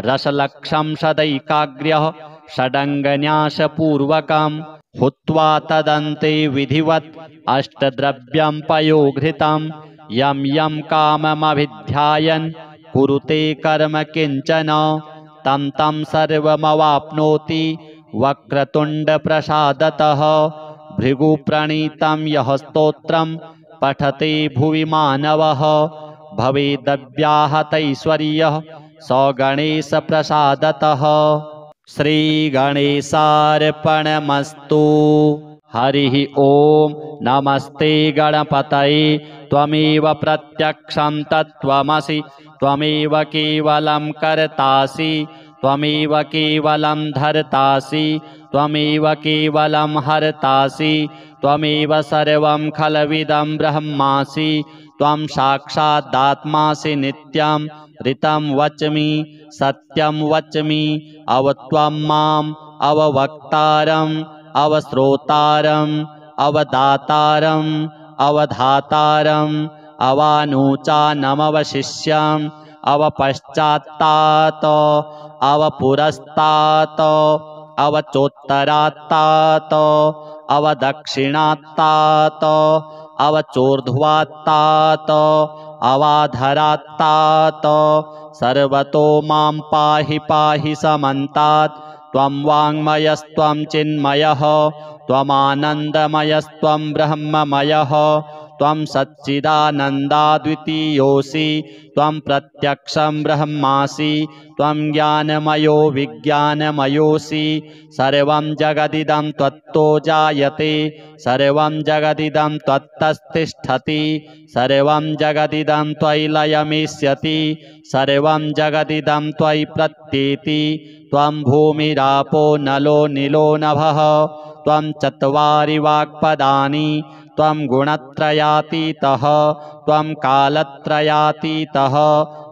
रसलक्षं सदैकाग्र्यः षडङ्गन्यासपूर्वकं हुत्वा तदन्ते विधिवत् अष्टद्रव्यं पयोघृतं यं यं काममभिध्यायन् कुरुते कर्म किञ्चन तं तं सर्वमवाप्नोति वक्रतुण्डप्रसादतः। भृगुप्रणीतं यः स्तोत्रं पठते भुवि मानवः भवेदव्याहतैश्वर्यः स गणेशप्रसादतः। श्रीगणेशार्पणमस्तु। हरिः ॐ नमस्ते गणपतये त्वमेव प्रत्यक्षं तत्त्वमसि त्वमेव केवलं कर्तासि त्वमेव केवलं धर्तासि त्वमेव केवलं हर्तासि त्वमेव सर्वं खलविदं ब्रह्मासि त्वं साक्षादात्मासि नित्यं ऋतं वच्मि सत्यं वच्मि अवत्वं माम् अववक्तारम् अवश्रोतारम् अवदातारम् अवधातारम् अवानुचानमवशिष्यम् अवपश्चात्तात् अवपुरस्तात् अवचोत्तरात्तात् अवदक्षिणात्तात् अवचोर्ध्वात्तात् अवाधरात्तात् सर्वतो मां पाहि पाहि समन्तात् त्वं वाङ्मयस्त्वं चिन्मयः त्वमानन्दमयस्त्वं ब्रह्ममयः त्वं सच्चिदानन्दाद्वितीयोऽसि त्वं प्रत्यक्षं ब्रह्मासि त्वं ज्ञानमयो विज्ञानमयोऽसि सर्वं जगदिदं त्वत्तो जायते सर्वं जगदिदं त्वत्तस्तिष्ठति सर्वं जगदिदं त्वयि लयमिष्यति सर्वं जगदिदं त्वयि प्रत्येति त्वं भूमिरापो नलो नीलो नभः त्वं चत्वारि वाक्पदानि त्वं गुणत्रयातीतः त्वं कालत्रयातीतः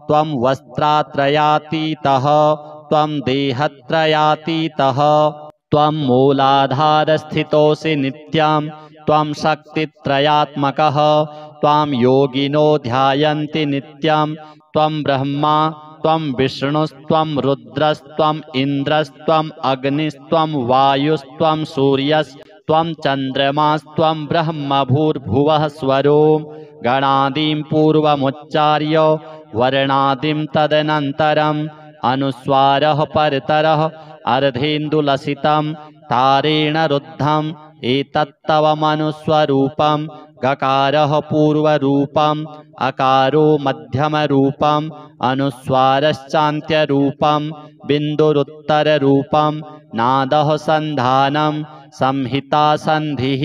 त्वं वस्त्रात्रयातीतः त्वं देहत्रयातीतः त्वं मूलाधारस्थितोऽसि नित्यं त्वं शक्तित्रयात्मकः त्वां योगिनो ध्यायन्ति नित्यं त्वं ब्रह्मा त्वं विष्णुस्त्वं रुद्रस्त्वम् इन्द्रस्त्वम् अग्निस्त्वं वायुस्त्वं सूर्यस्त्वं चन्द्रमास्त्वं ब्रह्म भूर्भुवः स्वरो गणादिं पूर्वमुच्चार्य वर्णादिं तदनन्तरम् अनुस्वारः परतरः अर्धेन्दुलसितं तारेण रुद्धम् एतत्तवमनुस्वरूपं गकारः पूर्वरूपम् अकारो मध्यमरूपम् अनुस्वारश्चान्त्यरूपं बिन्दुरुत्तररूपं नादः सन्धानं संहिता सन्धिः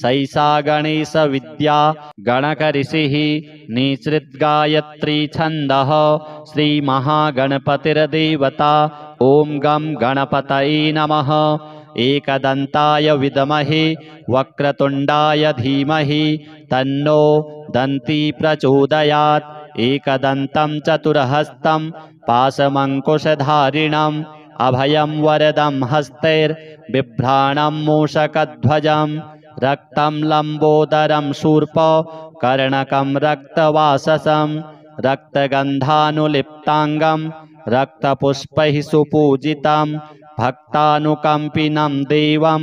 सैषा गणेशविद्या गणकऋषिः निसृद्गायत्री छन्दः श्रीमहागणपतिर्देवता ॐ गं गणपतये नमः एकदन्ताय विद्महे वक्रतुण्डाय धीमहि तन्नो दन्ती प्रचोदयात् एकदन्तं चतुर्हस्तं पाशमङ्कुशधारिणम् अभयं वरदं हस्तैर्बिभ्राणं मूषकध्वजं रक्तं लम्बोदरं शूर्प कर्णकं रक्तवाससं रक्तगन्धानुलिप्ताङ्गं रक्तपुष्पैः सुपूजितं भक्तानुकम्पिनं देवं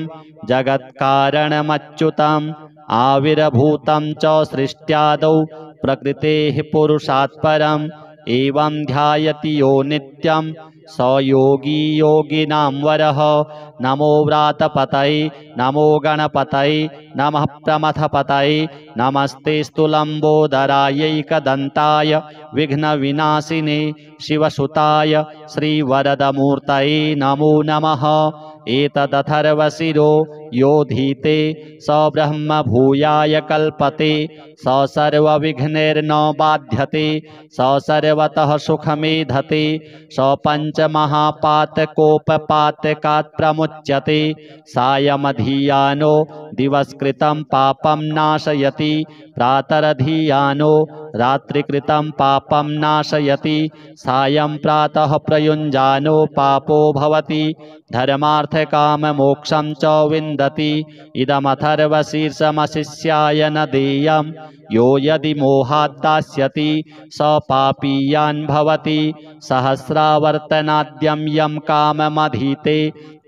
जगत्कारणमच्युतम् आविर्भूतं च सृष्ट्यादौ प्रकृतेः पुरुषात् परम् एवं ध्यायति यो नित्यं स योगी योगिनां वरः नमो व्रातपतये नमो गणपतये नमः प्रमथपतये नमस्तेस्तु लम्बोदरायैकदन्ताय विघ्नविनाशिने शिवसुताय श्रीवरदमूर्तये नमो नमः एतदथर्वशिरो योधीते स ब्रह्म भूयाय कल्पते स सर्वविघ्नैर्न बाध्यते स सर्वतः सुखमेधते स पञ्चमहापातकोपपातकात् प्रमुच्यते सायमधियानो दिवस्कृतं पापं नाशयति प्रातरधियानो रात्रिकृतं पापं नाशयति सायं प्रातः प्रयुञ्जानो पापो भवति धर्मार्थकाममोक्षं च विन्दति इदमथर्वशीर्षमशिष्याय न देयं यो यदि मोहात् दास्यति स पापीयान् भवति सहस्रावर्तनाद्यं यं काममधीते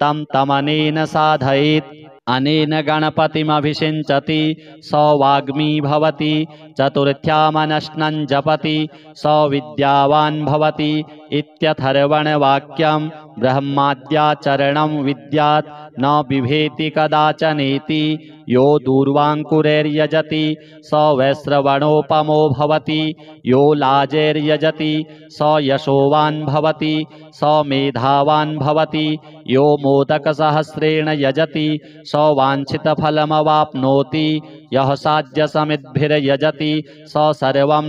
तं तमनेन साधयेत् अनेन गणपतिमभिषिञ्चति स वाग्मी भवति चतुर्थ्यामनश्नं जपति स विद्यावान् भवति इत्यथर्वणवाक्यं ब्रह्माद्याचरणं विद्यात् न बिभेति कदाचनेति यो दूर्वाङ्कुरैर्यजति स वैश्रवणोपमो भवति यो लाजैर्यजति स यशोवान् भवति स मेधावान् भवति यो मोदकसहस्रेण यजति स वाञ्छितफलमवाप्नोति यः साध्यसमिद्भिर्यजति स सर्वं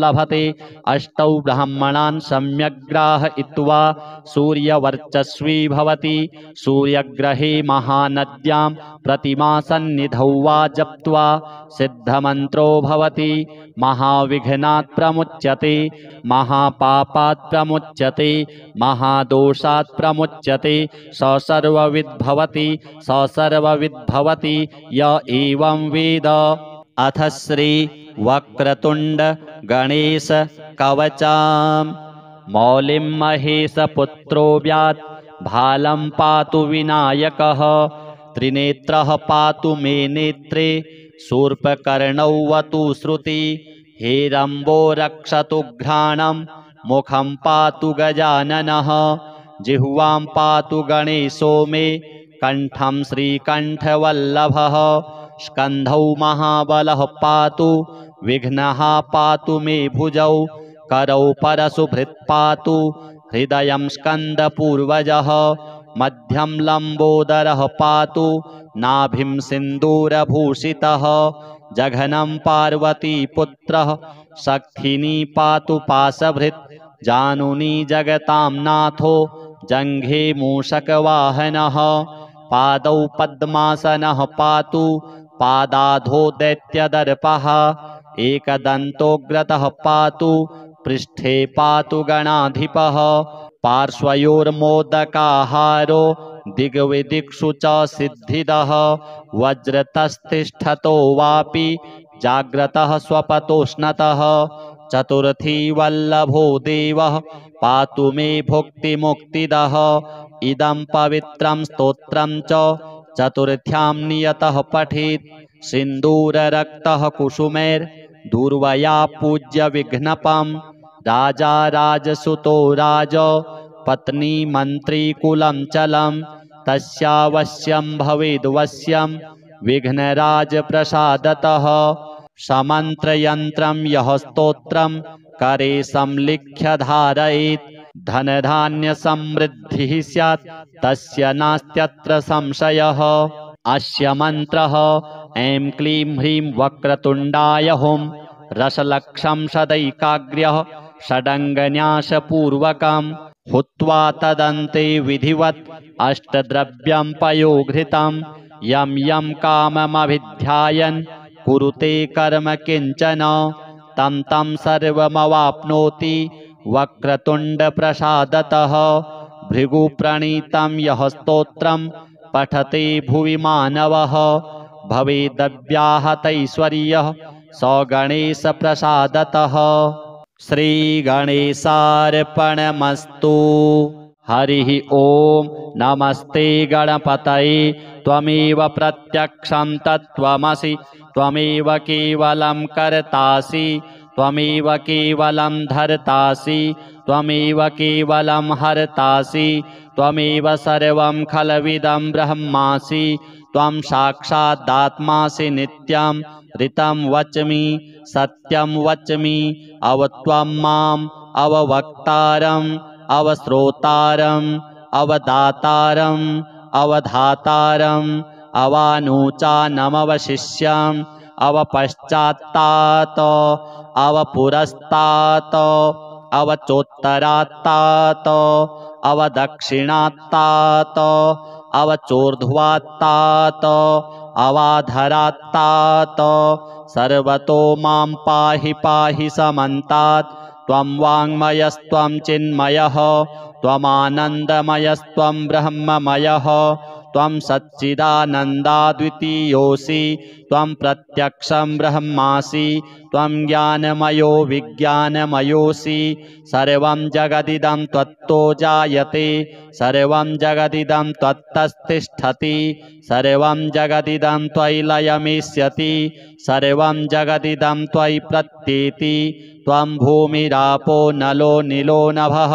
लभते अष्टौ ब्राह्मणान् सम्यग्राहयित्वा सूर्यवर्चस्वी भवति सूर्यग्रहे महानद्यां प्रतिमासन्निधौ वा जप्त्वा सिद्धमन्त्रो भवति महाविघ्नात् प्रमुच्यते महापापात् प्रमुच्यते महादोषात् प्रमुच्यते स सर्वविद्भवति य एवं वेद। अथ श्री वक्रतुण्ड गणेश कवचाम् मौलिं महेशपुत्रो व्यात् भालं पातु विनायकः त्रिनेत्रः पातु मे नेत्रे शूर्पकर्णौ वतु श्रुति हेरम्बो रक्षतु घ्राणं मुखं पातु गजाननः जिह्वां पातु गणेशो मे कण्ठं श्रीकण्ठवल्लभः स्कन्धौ महाबलः पातु विघ्नः पातु मे भुजौ करौ परशुभृत् पातु हृदयं स्कन्दपूर्वजः मध्यं लम्बोदरः पातु नाभिं सिन्दूरभूषितः जघनं पार्वतीपुत्रः शक्तिनी पातु पाशभृत् जानुनी जगतां नाथो जङ्घे मूषकवाहनः पादौ पद्मासनः पातु पादाधो दैत्यदर्पः एकदन्तोग्रतः पातु पृष्ठे पातु गणाधिपः पार्श्वयोर्मोदकाहारो दिग्विदिक्षु च सिद्धिदः वज्रतस्तिष्ठतो वापि जाग्रतः स्वपतोष्णतः चतुर्थी वल्लभो देवः पातु मे भुक्तिमुक्तिदः इदं पवित्रं स्तोत्रं च चतुर्थ्यां नियतः पठेत् सिन्दूररक्तः कुसुमैर्दूर्वया पूज्य विघ्नपं राजा राजसुतो राज पत्नी मन्त्री कुलं चलं तस्यावश्यं भवेद्वश्यं विघ्नराज प्रसादतः समन्त्रयन्त्रं यः स्तोत्रं करे संलिख्य धारयेत् धनधान्य समृद्धिः स्यात् तस्य नास्त्यत्र संशयः। अस्य मन्त्रः ऐं क्लीं ह्रीं वक्रतुण्डाय हुं रसलक्षं सदैकाग्र्यः षडङ्गन्यासपूर्वकं हुत्वा तदन्ते विधिवत् अष्टद्रव्यं पयोघृतं यं यं काममभिध्यायन् कुरुते कर्म किञ्चन तं तं सर्वमवाप्नोति वक्रतुण्डप्रसादतः। भृगुप्रणीतं यः स्तोत्रं पठते भुवि मानवः भवेदव्याहतैश्वर्यः स गणेशप्रसादतः। श्रीगणेशार्पणमस्तु। हरिः ॐ नमस्ते गणपतये त्वमेव प्रत्यक्षं तत्त्वमसि त्वमेव केवलं कर्तासि त्वमेव केवलं धर्तासि त्वमेव केवलं हर्तासि त्वमेव सर्वं खलविदं ब्रह्मासि त्वं साक्षादात्मासि नित्यं ऋतं वच्मि सत्यं वच्मि अवत्वं माम् अववक्तारम् अवश्रोतारम् अवदातारम् अवधातारम् अवानुचानमवशिष्यम् अवपश्चात्तात् अवपुरस्तात् अवचोत्तरात्तात् अवदक्षिणात्तात् अवचोर्ध्वात्तात् अवाधरात्तात् सर्वतो मां पाहि पाहि समन्तात् त्वं वाङ्मयस्त्वं चिन्मयः त्वमानन्दमयस्त्वं ब्रह्ममयः त्वं सच्चिदानन्दाद्वितीयोऽसि त्वं प्रत्यक्षं ब्रह्मासि त्वं ज्ञानमयो विज्ञानमयोऽसि सर्वं जगदिदं त्वत्तो जायते सर्वं जगदिदं त्वत्तस्तिष्ठति सर्वं जगदिदं त्वयि लयमिष्यति सर्वं जगदिदं त्वयि प्रत्येति त्वं भूमिरापो नलो नीलो नभः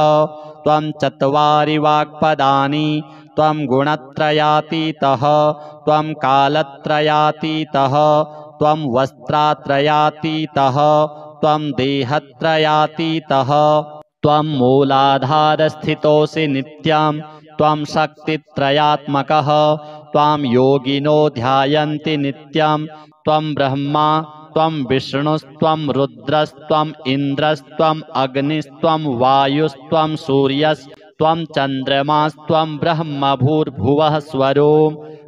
त्वं चत्वारि वाक्पदानि त्वं गुणत्रयातीतः त्वं कालत्रयातीतः त्वं वस्त्रात्रयातीतः त्वं देहत्रयातीतः त्वं मूलाधारस्थितोऽसि नित्यं त्वं शक्तित्रयात्मकः त्वां योगिनो ध्यायन्ति नित्यं त्वं ब्रह्मा त्वं विष्णुस्त्वं रुद्रस्त्वम् इन्द्रस्त्वम् अग्निस्त्वं वायुस्त्वं सूर्यस्त्वं चन्द्रमास्त्वं ब्रह्म भूर्भुवः स्वरों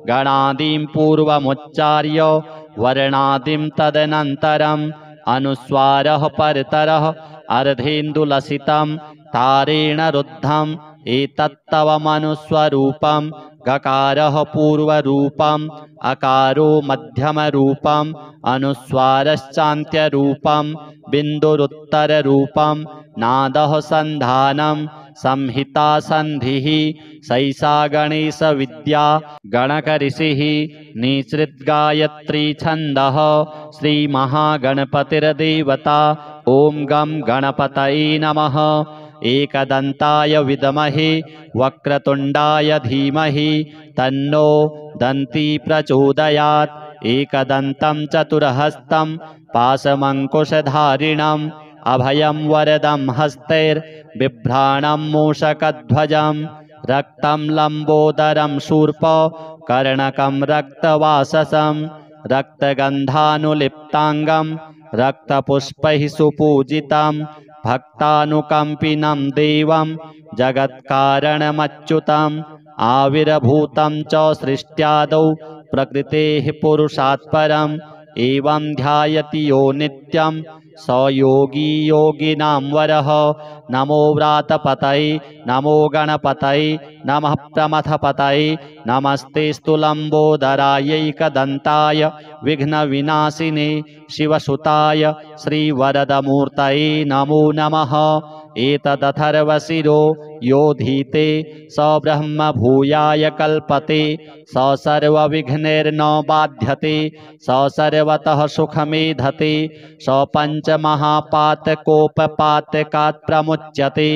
गणादिं पूर्वमुच्चार्य वर्णादिं तदनन्तरम् अनुस्वारः परतरः अर्धेन्दुलसितं तारेण रुद्धम् एतत्तवमनुस्वरूपं गकारः पूर्वरूपम् अकारो मध्यमरूपम् अनुस्वारश्चान्त्यरूपम् बिन्दुरुत्तररूपम् नादः सन्धानं संहिता सन्धिः सैषा गणेशविद्या गणकऋषिः निसृद्गायत्री छन्दः श्रीमहागणपतिर्देवता ॐ गं गणपतये नमः। एकदन्ताय विद्महे वक्रतुण्डाय धीमहि तन्नो दन्ती प्रचोदयात्। एकदन्तं चतुर्हस्तं पाशमङ्कुशधारिणम् अभयं वरदं हस्तैर्बिभ्राणं मूषकध्वजं रक्तं लम्बोदरं शूर्प कर्णकं रक्तवाससं रक्तगन्धानुलिप्ताङ्गं रक्तपुष्पैः सुपूजितं भक्तानुकम्पिनं देवं जगत्कारणमच्युतम् आविर्भूतं च सृष्ट्यादौ प्रकृतेः पुरुषात् परम् एवं ध्यायति यो नित्यं स योगी योगिनां वरः। नमो व्रातपतये नमो गणपतये नमः प्रमथपतये नमस्तेस्तु लम्बोदरायैकदन्ताय विघ्नविनाशिने शिवसुताय श्रीवरदमूर्तये नमो नमः। एतदथर्वशिरो योधीते स ब्रह्म भूयाय कल्पते स सर्वविघ्नैर्न बाध्यते स सर्वतः सुखमेधते स पञ्चमहापातकोपपातकात् प्रमुच्यते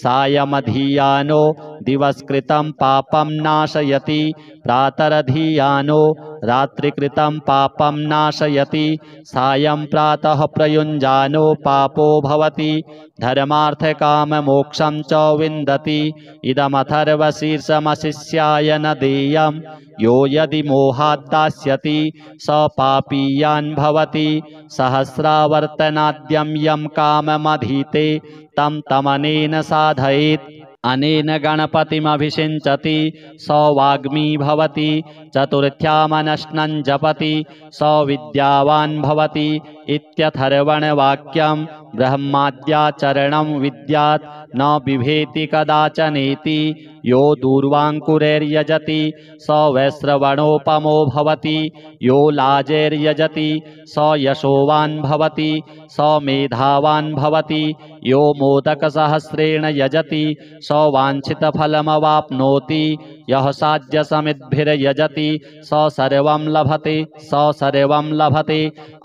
सायमधियानो दिवसकृतं पापं नाशयति प्रातरधियानो रात्रिकृतं पापं नाशयति सायं प्रातः प्रयुञ्जानो पापो भवति धर्मार्थकाममोक्षं च विन्दति। इदमथर्वशीर्षमशिष्याय न देयं यो यदि मोहात् दास्यति स पापीयान् भवति सहस्रावर्तनाद्यं यं काममधीते तं तमनेन साधयेत् अनेन गणपतिमभिषिञ्चति स वाग्मी भवति चतुर्थ्यामनश्नं जपति स विद्यावान् भवति इत्यथर्वणवाक्यं ब्रह्माद्याचरणं विद्यात् न बिभेति कदाचनेति यो दूर्वाङ्कुरैर्यजति स वैश्रवणोपमो भवति यो लाजैर्यजति स यशोवान् भवति स मेधावान् भवति यो मोदकसहस्रेण यजति स वाञ्छितफलमवाप्नोति यः साध्यसमिद्भिर्यजति स सर्वं लभते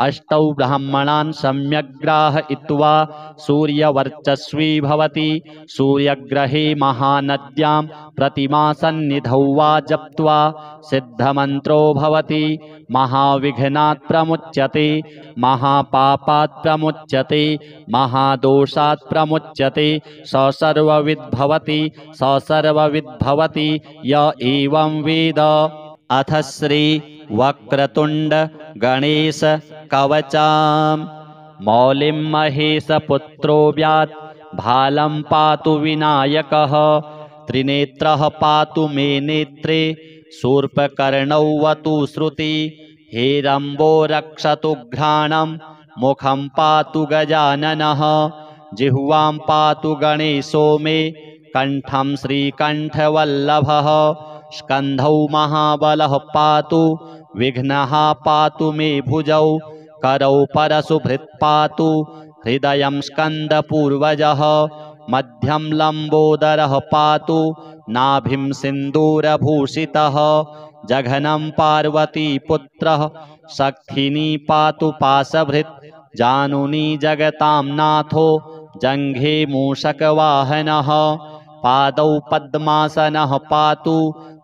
अष्टौ ब्राह्मणान् सम्यग्राहयित्वा सूर्यवर्चस्वी भवति सूर्यग्रहे महानद्यां प्रतिमासन्निधौ वा जप्त्वा सिद्धमन्त्रो भवति महाविघ्नात् प्रमुच्यते महापापात् प्रमुच्यते महादोषात् प्रमुच्यते स सर्वविद्भवति य एवं वेद। अथ श्री वक्रतुण्ड गणेश कवचां मौलिं महेशपुत्रो व्यात् भालं पातु विनायकः त्रिनेत्रः पातु मे नेत्रे शूर्पकर्णौ वतु श्रुति हेरम्बो रक्षतु घ्राणं मुखं पातु गजाननः जिह्वां पातु गणेशो मे कंठं श्रीकण्ठवल्लभः स्कन्धौ महाबलः पातु विघ्नः पातु मे भुजौ करौ परशुभृत् पातु हृदयं स्कन्दपूर्वजः मध्यं लम्बोदरः पातु नाभिं सिन्दूरभूषितः जघनं पार्वतीपुत्रः शक्तिनी पातु पाशभृत् जानुनी जगतां नाथो जङ्घे मूषकवाहनः पादौ पद्मासनः पातु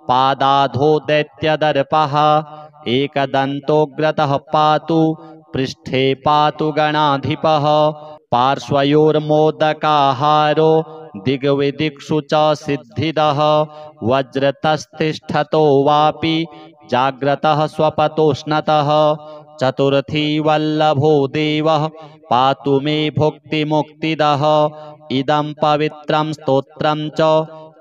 पादाधो दैत्यदर्पः एकदन्तोग्रतः पातु पृष्ठे पातु गणाधिपः पार्श्वयोर्मोदकाहारो दिग्विदिक्षु च सिद्धिदः वज्रतस्तिष्ठतो वापि जाग्रतः स्वपतोष्णतः चतुर्थी वल्लभो देवः पातु मे भुक्तिमुक्तिदः इदं पवित्रं स्तोत्रं च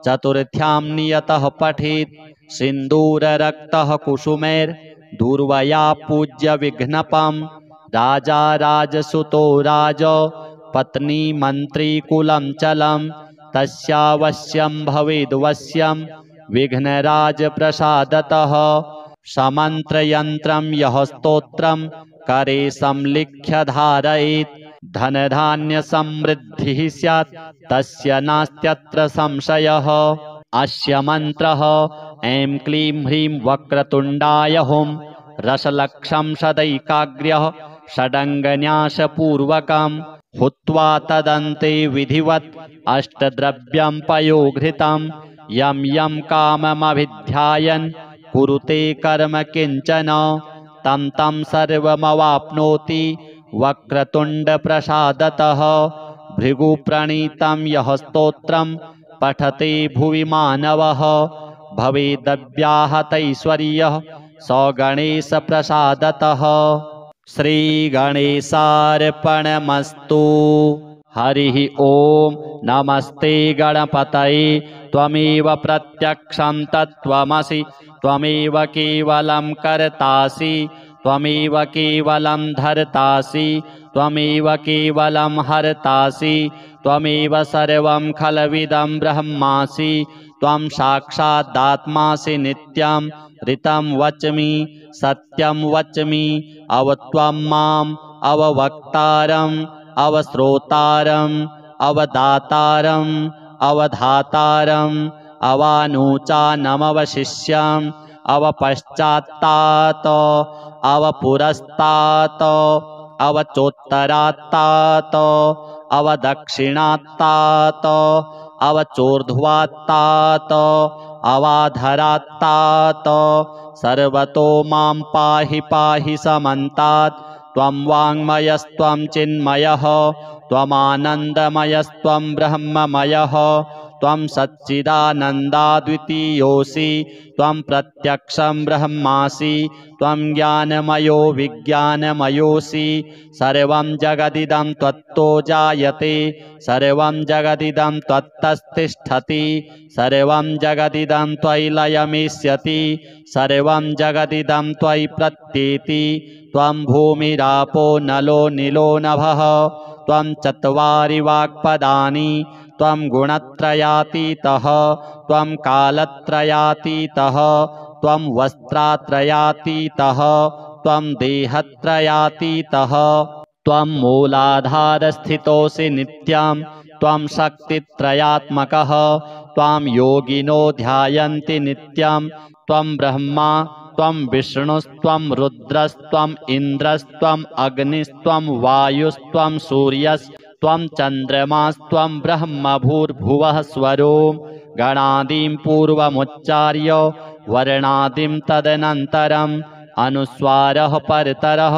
चतुर्थ्यां नियतः पठेत् सिन्दूररक्तः कुसुमैर्दूर्वया पूज्य विघ्नपम् राजा राजसुतो राज पत्नी मन्त्री कुलं चलं तस्यावश्यं भवेद्वश्यं विघ्नराजप्रसादतः समन्त्रयन्त्रं यः स्तोत्रं करे संलिख्य धारयेत् धनधान्यसमृद्धिः स्यात् तस्य नास्त्यत्र संशयः अस्य मन्त्रः ऐं क्लीं ह्रीं वक्रतुण्डाय हुं रसलक्षं सदैकाग्र्यः षडङ्गन्यासपूर्वकं हुत्वा तदन्ते विधिवत् अष्टद्रव्यं पयोघृतं यं यं काममभिध्यायन् कुरुते कर्म किञ्चन तं तं सर्वमवाप्नोति वक्रतुण्डप्रसादतः भृगुप्रणीतं यः स्तोत्रं पठते भुवि मानवः भवेदव्याहतैश्वर्यः स गणेशप्रसादतः श्रीगणेशार्पणमस्तु। हरिः ॐ नमस्ते गणपतये त्वमेव प्रत्यक्षं तत्त्वमसि त्वमेव केवलं कर्तासि त्वमेव केवलं धर्तासि त्वमेव केवलं हर्तासि त्वमेव सर्वं खलविदं ब्रह्मासि त्वं साक्षादात्मासि नित्यं ऋतं वच्मि सत्यं वच्मि अवत्वं माम् अववक्तारम् अवश्रोतारम् अवदातारम् अवधातारम् अवानुचानमवशिष्यम् अवपश्चात्तात् अवपुरस्तात् अवचोत्तरात्तात् अवदक्षिणात्तात् अवचोर्ध्वात्तात् अवाधरात्तात् सर्वतो मां पाहि पाहि समन्तात् त्वं वाङ्मयस्त्वं चिन्मयः त्वमानन्दमयस्त्वं ब्रह्ममयः त्वं सच्चिदानन्दाद्वितीयोऽसि त्वं प्रत्यक्षं ब्रह्मासि त्वं ज्ञानमयो विज्ञानमयोऽसि सर्वं जगदिदं त्वत्तो जायते सर्वं जगदिदं त्वत्तस्तिष्ठति सर्वं जगदिदं त्वयि लयमिष्यति सर्वं जगदिदं त्वयि प्रत्येति त्वं भूमिरापो नलो नीलो नभः त्वं चत्वारि वाक्पदानि त्वं गुणत्रयातीतः त्वं कालत्रयातीतः त्वं वस्त्रात्रयातीतः त्वं देहत्रयातीतः त्वं मूलाधारस्थितोऽसि नित्यं त्वं शक्तित्रयात्मकः त्वां योगिनो ध्यायन्ति नित्यं त्वं ब्रह्मा त्वं विष्णुस्त्वं रुद्रस्त्वम् इन्द्रस्त्वम् अग्निस्त्वं वायुस्त्वं सूर्यस्त्वं चन्द्रमास्त्वं ब्रह्म भूर्भुवः स्वरो गणादिं पूर्वमुच्चार्य वर्णादिं तदनन्तरम् अनुस्वारः परतरः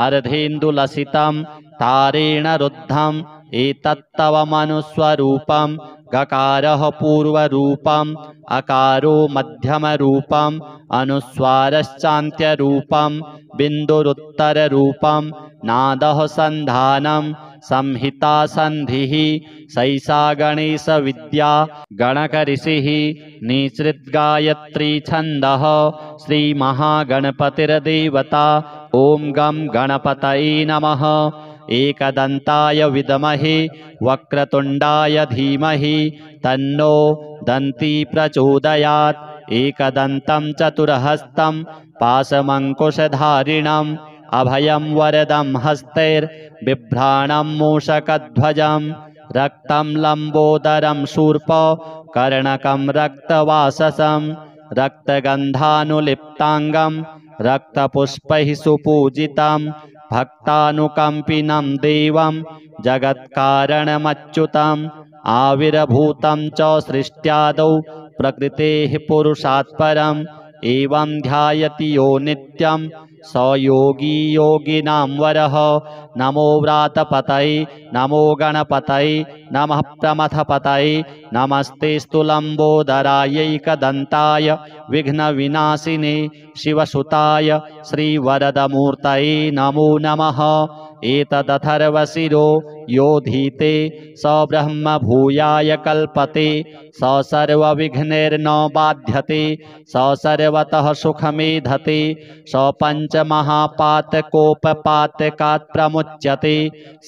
अर्धेन्दुलसितं तारेण रुद्धम् एतत्तव मनुस्वरूपं गकारः पूर्वरूपम् अकारो मध्यमरूपम् अनुस्वारश्चान्त्यरूपं बिन्दुरुत्तररूपं नादः सन्धानं संहिता सन्धिः सैषा गणेशविद्या गणकऋषिः निःसृद्गायत्री छन्दः श्रीमहागणपतिर्देवता ॐ गं गणपतये नमः। एकदन्ताय विद्महे वक्रतुण्डाय धीमहि तन्नो दन्ती प्रचोदयात् एकदन्तं चतुर्हस्तं पाशमङ्कुशधारिणम् अभयं वरदं हस्तैर्बिभ्राणं मूषकध्वजं रक्तं लम्बोदरं शूर्प कर्णकं रक्तवाससं रक्तगन्धानुलिप्ताङ्गं रक्तपुष्पैः सुपूजितं भक्तानुकम्पिनं देवं जगत्कारणमच्युतं आविर्भूतं च सृष्ट्यादौ प्रकृतेः पुरुषात् परम् एवं ध्यायति यो नित्यं स योगी योगिनां वरः। नमो व्रातपतये नमो गणपतये नमः प्रमथपतये नमस्तेस्तु लम्बोदरायैकदन्ताय विघ्नविनाशिने शिवसुताय श्रीवरदमूर्तये नमो नमः। एतदथर्वशिरो योधीते स ब्रह्म भूयाय कल्पते स सर्वविघ्नैर्न बाध्यते स सर्वतः सुखमेधते स पञ्चमहापातकोपपातकात् प्रमुच्यते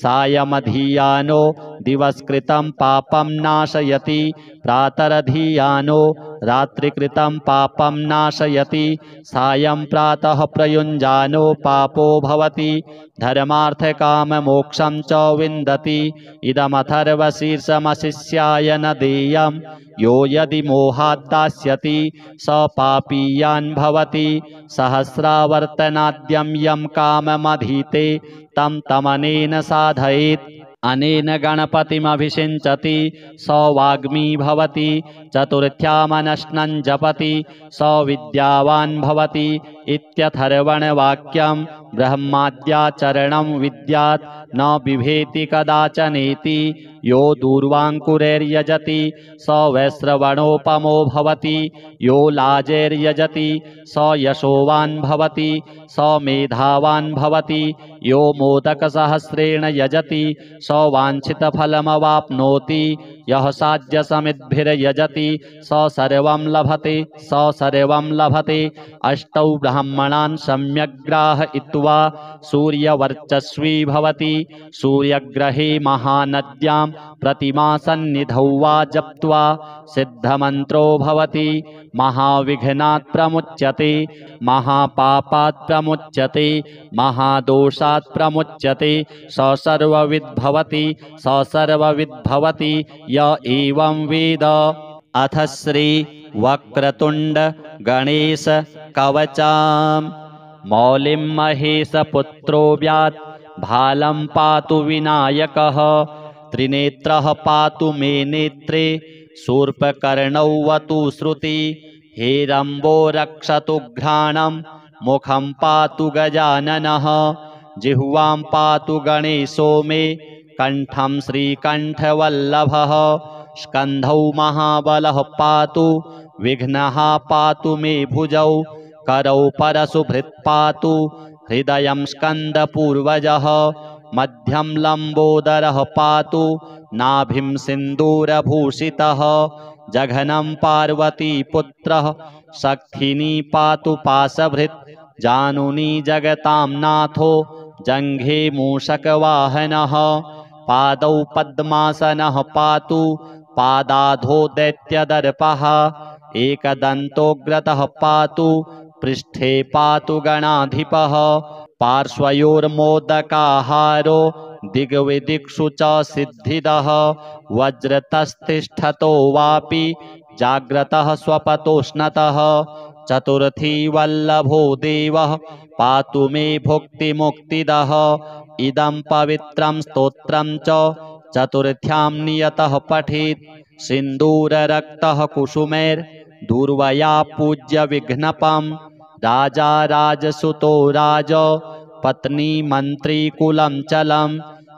सायमधियानो दिवसकृतं पापं नाशयति प्रातरधियानो रात्रिकृतं पापं नाशयति सायं प्रातः प्रयुञ्जानो पापो भवति धर्मार्थकाममोक्षं च विन्दति। इदमथर्वशीर्षमशिष्याय न देयं यो यदि मोहात् दास्यति स पापीयान् भवति। सहस्रावर्तनाद्यं यं काममधीते तं तमनेन साधयेत् अनेन गणपतिमभिषिञ्चति स वाग्मी भवति। चतुर्थ्यामनश्नं जपति स विद्यावान् भवति इत्यथर्वणवाक्यं। ब्रह्माद्याचरणं विद्यात् न बिभेति कदाचनेति यो दूर्वाङ्कुरैर्यजति स वैश्रवणोपमो भवति यो लाजैर्यजति स यशोवान् भवति स मेधावान् भवति यो मोदकसहस्रेण यजति स वाञ्छितफलमवाप्नोति यः साध्यसमिद्भिर्यजति स सर्वं लभते। अष्टौ ब्राह्मणान् सम्यग्राहयित्वा सूर्यवर्चस्वी भवति। सूर्यग्रहे महानद्यां प्रतिमासन्निधौ वा जप्त्वा सिद्धमन्त्रो भवति। महाविघ्नात् प्रमुच्यते महापापात् प्रमुच्यते महादोषात् प्रमुच्यते स सर्वविद्भवति य एवं वेद। अथ श्री वक्रतुण्ड गणेश कवचम्। मौलिं महेशपुत्रो व्यात् भालं पातु विनायकः त्रिनेत्रः पातु मे नेत्रे शूर्पकर्णौ वतु श्रुति हेरम्बो रक्षतु घ्राणं मुखं पातु गजाननः जिह्वां पातु गणेशो मे कंठं श्रीकण्ठवल्लभः स्कन्धौ महाबलः पातु विघ्नः पातु मे भुजौ करौ परशुभृत् पातु हृदयं स्कन्दपूर्वजः मध्यं लम्बोदरः पातु नाभिं सिन्दूरभूषितः जघनं पार्वतीपुत्रः शक्तिनी पातु पाशभृत् जानुनी जगतां नाथो जङ्घे मूषकवाहनः पादौ पद्मासनः पातु पादाधो दैत्यदर्पः एकदन्तोग्रतः पातु पृष्ठे पातु गणाधिपः पार्श्वयोर्मोदकाहारो दिग्विदिक्षु च सिद्धिदः वज्रतस्तिष्ठतो वापि जाग्रतः स्वपतोष्णतः चतुर्थी वल्लभो देवः पातु मे भुक्तिमुक्तिदः इदं पवित्रं स्तोत्रं च चतुर्थ्यां नियतः पठेत् सिन्दूररक्तः कुसुमैर्दूर्वया पूज्य विघ्नपम् राजा राजसुतो राज पत्नी मंत्री कुलं चलं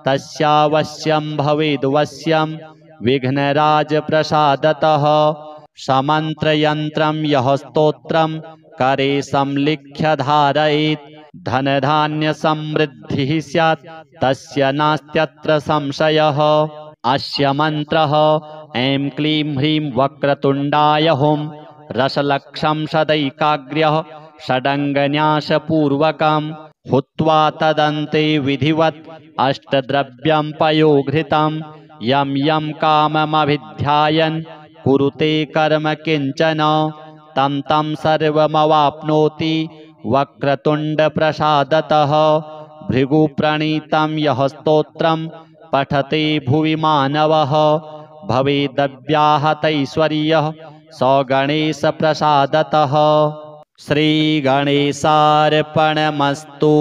तस्यावश्यं भवेद्वश्यं विघ्नराज प्रसादतः समन्त्रयन्त्रं यः स्तोत्रं करे संलिख्य धारयेत् धनधान्य समृद्धिः स्यात् तस्य नास्त्यत्र संशयः। अस्य मन्त्रः ऐं क्लीं ह्रीं वक्रतुण्डाय हुं रसलक्षं सदैकाग्र्यः षडङ्गन्यासपूर्वकं हुत्वा तदन्ते विधिवत् अष्टद्रव्यं पयोघृतं यं यं काममभिध्यायन् कुरुते कर्म किंचन तं तं सर्वमवाप्नोति वक्रतुण्डप्रसादतः। भृगुप्रणीतं यः स्तोत्रं पठते भुवि मानवः भवेदव्याहतैश्वर्यः स गणेशप्रसादतः। श्रीगणेशार्पणमस्तु।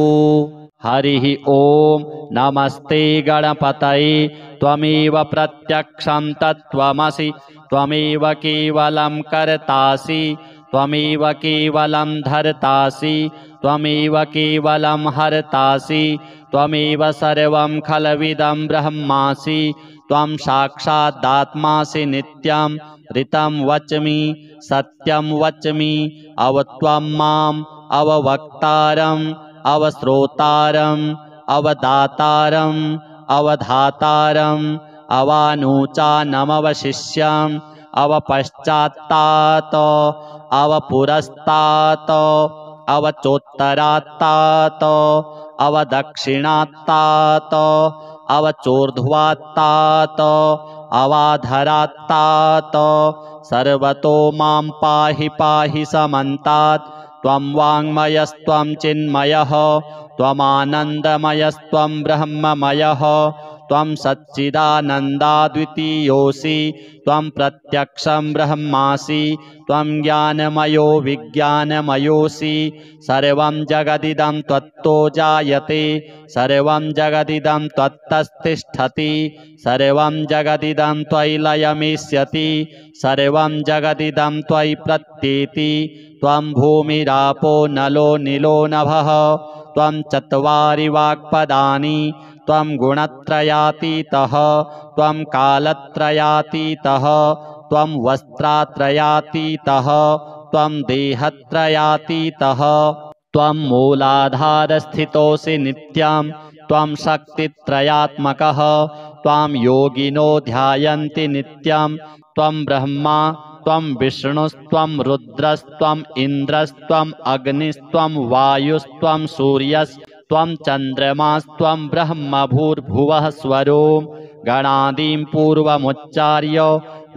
हरिः ॐ नमस्ते गणपतये त्वमेव प्रत्यक्षं तत्त्वमसि त्वमेव केवलं कर्तासि त्वमेव केवलं धर्तासि त्वमेव केवलं हर्तासि त्वमेव सर्वं खलविदं ब्रह्मासि त्वं साक्षादात्मासि नित्यं ऋतं वच्मि सत्यं वच्मि अवत्वं माम् अववक्तारम् अवश्रोतारम् अवदातारम् अवधातारम् अवानुचानमवशिष्यम् अवपश्चात्तात् अवपुरस्तात् अवचोत्तरात्तात् अवदक्षिणात्तात् अवचोर्ध्वात्तात् अवाधरात्तात् सर्वतो मां पाहि पाहि समन्तात् त्वं वाङ्मयस्त्वं चिन्मयः त्वमानन्दमयस्त्वं ब्रह्ममयः त्वं सच्चिदानन्दाद्वितीयोऽसि त्वं प्रत्यक्षं ब्रह्मासि त्वं ज्ञानमयो विज्ञानमयोऽसि सर्वं जगदिदं त्वत्तो जायते सर्वं जगदिदं त्वत्तस्तिष्ठति सर्वं जगदिदं त्वयि लयमिष्यति सर्वं जगदिदं त्वयि प्रत्येति त्वं भूमिरापो नलो नीलो नभः त्वं चत्वारि वाक्पदानि त्वं गुणत्रयातीतः त्वं कालत्रयातीतः त्वं वस्त्रात्रयातीतः त्वं देहत्रयातीतः त्वं मूलाधारस्थितोऽसि नित्यं त्वं शक्तित्रयात्मकः त्वां योगिनो ध्यायन्ति नित्यं त्वं ब्रह्मा त्वं विष्णुस्त्वं रुद्रस्त्वम् इन्द्रस्त्वम् अग्निस्त्वं वायुस्त्वं सूर्यस्त्वं चन्द्रमास्त्वं ब्रह्म भूर्भुवः स्वरो गणादिं पूर्वमुच्चार्य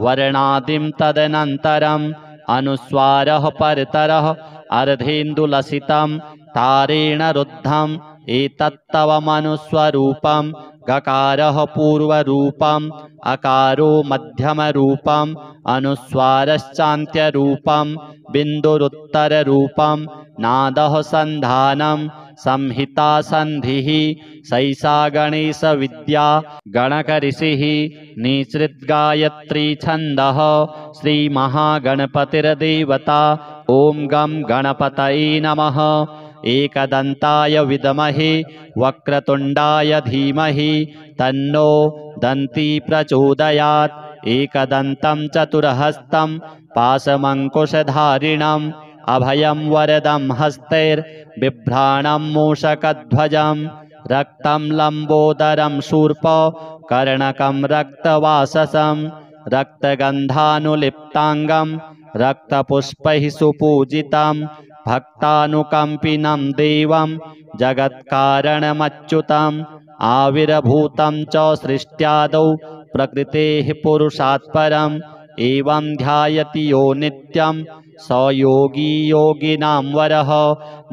वर्णादिं तदनन्तरम् अनुस्वारः परतरः अर्धेन्दुलसितं तारेण रुद्धम् एतत्तव मनुस्वरूपं गकारः पूर्वरूपम् अकारो मध्यमरूपम् अनुस्वारश्चान्त्यरूपं बिन्दुरुत्तररूपं नादः सन्धानं संहिता सन्धिः सैषा गणेशविद्या गणकऋषिः निसृद्गायत्री छन्दः श्रीमहागणपतिर्देवता ॐ गं गणपतये नमः एकदन्ताय विद्महे वक्रतुण्डाय धीमहि तन्नो दन्ती प्रचोदयात् एकदन्तं चतुर्हस्तं पाशमङ्कुशधारिणम् अभयं वरदं हस्तैर्बिभ्राणं मूषकध्वजं रक्तं लम्बोदरं शूर्प कर्णकं रक्तवाससं रक्तगन्धानुलिप्ताङ्गं रक्तपुष्पैः सुपूजितं भक्तानुकम्पिनं देवं जगत्कारणमच्युतम् आविर्भूतं च सृष्ट्यादौ प्रकृतेः पुरुषात् परम् एवं ध्यायति यो नित्यं स योगी योगिनां वरः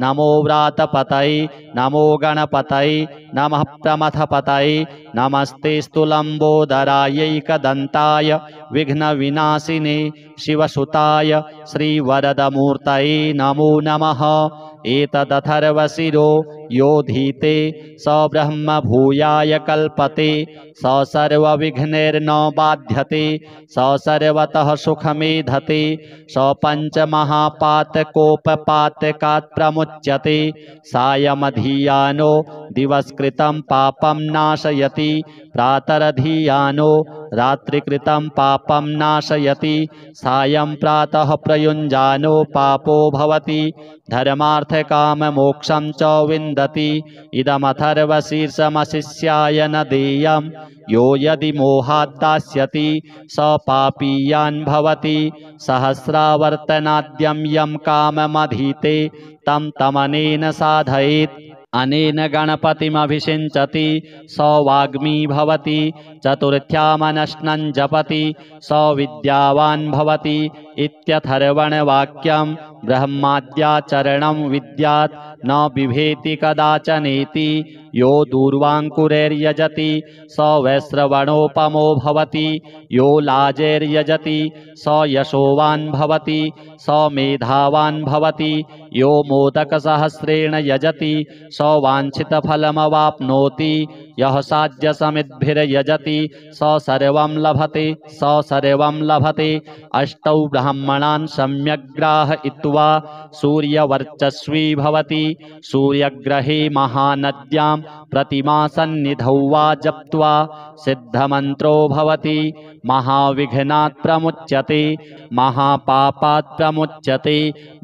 नमो व्रातपतये नमो गणपतये नमः प्रमथपतये नमस्तेस्तु लम्बोदरायैकदन्ताय विघ्नविनाशिने शिवसुताय श्रीवरदमूर्तये नमो नमः एतदथर्वशिरो योधीते स ब्रह्म भूयाय कल्पते स सर्वविघ्नैर्न बाध्यते स सर्वतः सुखमेधते स पञ्चमहापातकोपपातकात् प्रमुच्यते सायमधियानो दिवस्कृतं पापं नाशयति प्रातरधियानो रात्रिकृतं पापं नाशयति सायं प्रातः प्रयुञ्जानो पापो भवति धर्मार्थकाममोक्षं च विन्दति इदमथर्वशीर्षमशिष्याय न देयं यो यदि मोहात् दास्यति स पापीयान् भवति सहस्रावर्तनाद्यं यं काममधीते तं तमनेन साधयेत् अनेन गणपतिमभिषिञ्चति स वाग्मी भवति चतुर्थ्यामनश्नं जपति स विद्यावान् भवति इत्यथर्वणवाक्यं ब्रह्माद्याचरणं विद्यात् न बिभेति कदाचनेति यो दूर्वाङ्कुरैर्यजति स वैश्रवणोपमो भवति यो लाजैर्यजति स यशोवान् भवति स मेधावान् भवति यो मोदकसहस्रेण यजति स वाञ्छितफलमवाप्नोति यः साध्यसमिद्भिर्यजति स सर्वं लभते अष्टौ ब्राह्मणान् सम्यग्राहयित्वा सूर्यवर्चस्वी भवति सूर्यग्रहे महानद्यां प्रतिमासन्निधौ वा जप्त्वा सिद्धमन्त्रो भवति महाविघ्नात् प्रमुच्यते महापापात् प्रमुच्यते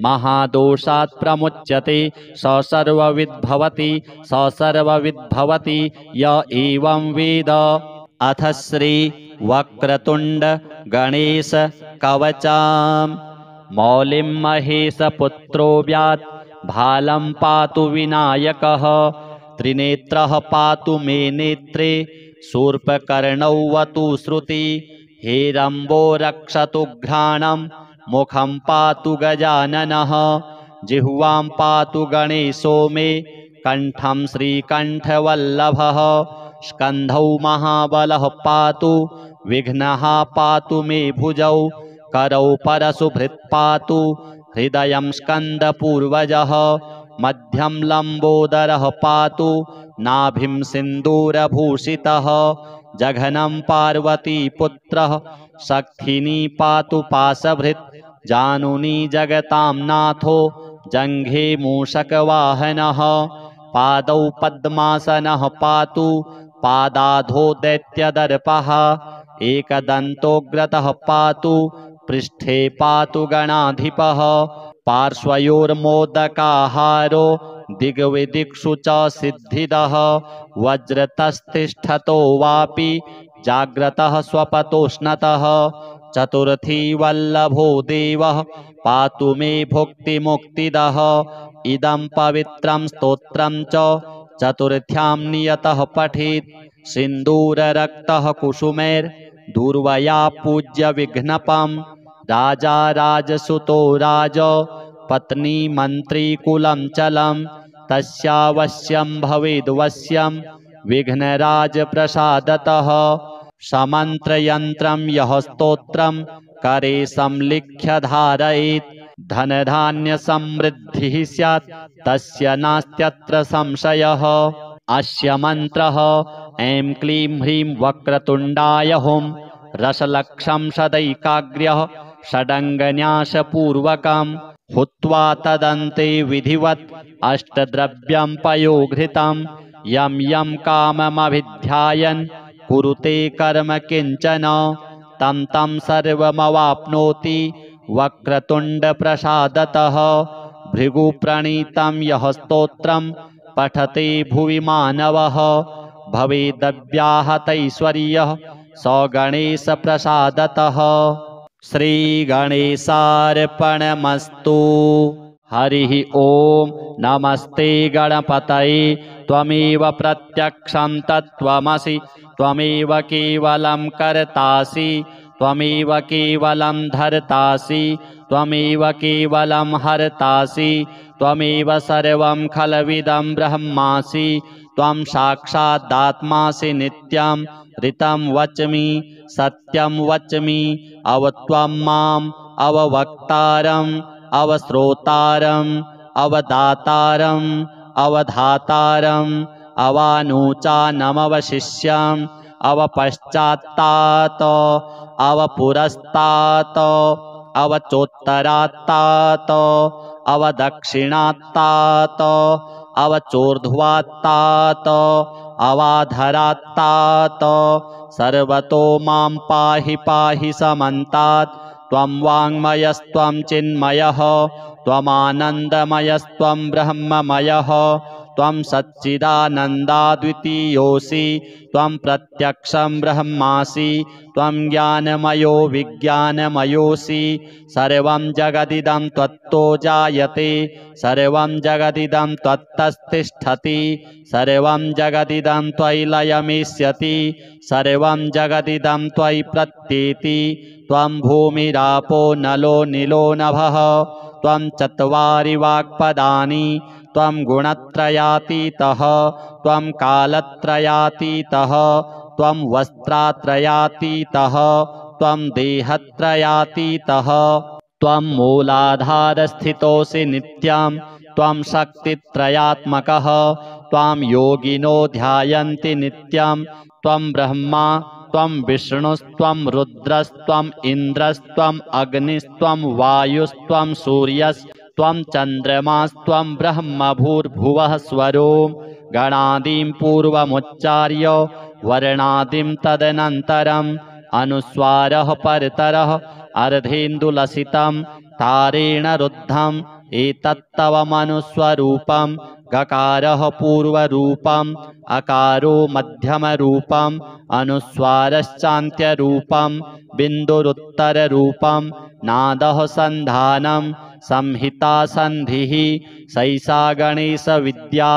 महादोषात् प्रमुच्यते स सर्वविद्भवति य एवं वेद। अथ श्री वक्रतुण्ड गणेश कवचम् मौलिं महेशपुत्रो व्यात् भालं पातु विनायकः त्रिनेत्रः पातु मे नेत्रे शूर्पकर्णौ वतु श्रुति हेरम्बो रक्षतु घ्राणं मुखं पातु गजाननः जिह्वां पातु गणेशो मे कण्ठं श्रीकण्ठवल्लभः स्कन्धौ महाबलः पातु विघ्नः पातु मे भुजौ करौ परशुभृत् पातु हृदयं स्कन्दपूर्वजः मध्यं लम्बोदरः पातु नाभिं सिन्दूरभूषितः जघनं पार्वतीपुत्रः शक्तिनी पातु पाशभृत् जानुनी जगतां नाथो जङ्घे मूषकवाहनः पादौ पद्मासनः पातु पादाधो दैत्यदर्पः एकदन्तोग्रतः पातु पृष्ठे पातु गणाधिपः पार्श्वयोर्मोदकाहारो दिग्विदिक्षु च सिद्धिदः वज्रतस्तिष्ठतो वापि जाग्रतः स्वपतोष्णतः चतुर्थी वल्लभो देवः पातु मे भुक्तिमुक्तिदः इदं पवित्रं स्तोत्रं च चतुर्थ्यां नियतः पठेत् सिन्दूररक्तः कुसुमैर्दूर्वया पूज्य विघ्नपम् राजा राजसुतो राज पत्नी मन्त्री कुलं चलं तस्यावश्यं भवेद्वश्यं विघ्नराज प्रसादतः समन्त्रयन्त्रं यः स्तोत्रं करे संलिख्य धारयेत् धनधान्यसमृद्धिः स्यात् तस्य नास्त्यत्र संशयः। अस्य मन्त्रः ऐं क्लीं ह्रीं वक्रतुण्डाय हुं रसलक्षं सदैकाग्र्यः षडङ्गन्यासपूर्वकं हुत्वा तदन्ते विधिवत् अष्टद्रव्यं पयोघृतं यं यं काममभिध्यायन् कुरुते कर्म किञ्चन तं तं सर्वमवाप्नोति वक्रतुण्डप्रसादतः भृगुप्रणीतं यः स्तोत्रं पठते भुवि मानवः भवेदव्याहतैश्वर्यः स गणेशप्रसादतः। श्रीगणेशार्पणमस्तु। हरिः ॐ नमस्ते गणपतये त्वमेव प्रत्यक्षं तत्त्वमसि त्वमेव केवलं कर्तासि त्वमेव केवलं धर्तासि त्वमेव केवलं हर्तासि त्वमेव सर्वं खलविदं ब्रह्मासि त्वं साक्षादात्मासि नित्यं ऋतं वच्मि सत्यं वच्मि अवत्वं माम् अववक्तारम् अवश्रोतारम् अवदातारम् अवधातारम् अवानुचानमवशिष्यम् अवपश्चात्तात् अवपुरस्तात् अवचोत्तरात्तात् अवदक्षिणात्तात् अवचोर्ध्वात्तात् अवाधरात्तात् सर्वतो मां पाहि पाहि समन्तात् त्वं वाङ्मयस्त्वं चिन्मयः त्वमानन्दमयस्त्वं ब्रह्ममयः त्वं सच्चिदानन्दाद्वितीयोऽसि त्वं प्रत्यक्षं ब्रह्मासि त्वं ज्ञानमयो विज्ञानमयोऽसि सर्वं जगदिदं त्वत्तो जायते सर्वं जगदिदं त्वत्तस्तिष्ठति सर्वं जगदिदं त्वयि लयमिष्यति सर्वं जगदिदं त्वयि प्रत्येति त्वं भूमिरापो नलो नीलो नभः त्वं चत्वारि वाक्पदानि त्वं गुणत्रयातीतः त्वं कालत्रयातीतः त्वं वस्त्रात्रयातीतः त्वं देहत्रयातीतः त्वं मूलाधारस्थितोऽसि नित्यं त्वं शक्तित्रयात्मकः त्वां योगिनो ध्यायन्ति नित्यं त्वं ब्रह्मा त्वं विष्णुस्त्वं रुद्रस्त्वम् इन्द्रस्त्वम् अग्निस्त्वं वायुस्त्वं सूर्यस्त्वं चन्द्रमास्त्वं ब्रह्म भूर्भुवः स्वरों गणादिं पूर्वमुच्चार्य वर्णादिं तदनन्तरम् अनुस्वारः परतरः अर्धेन्दुलसितं तारेण रुद्धम् एतत्तव मनुस्वरूपं गकारः पूर्वरूपम् अकारो मध्यमरूपम् अनुस्वारश्चान्त्यरूपं बिन्दुरुत्तररूपं नादः सन्धानं संहिता संधिः सैषा गणेशविद्या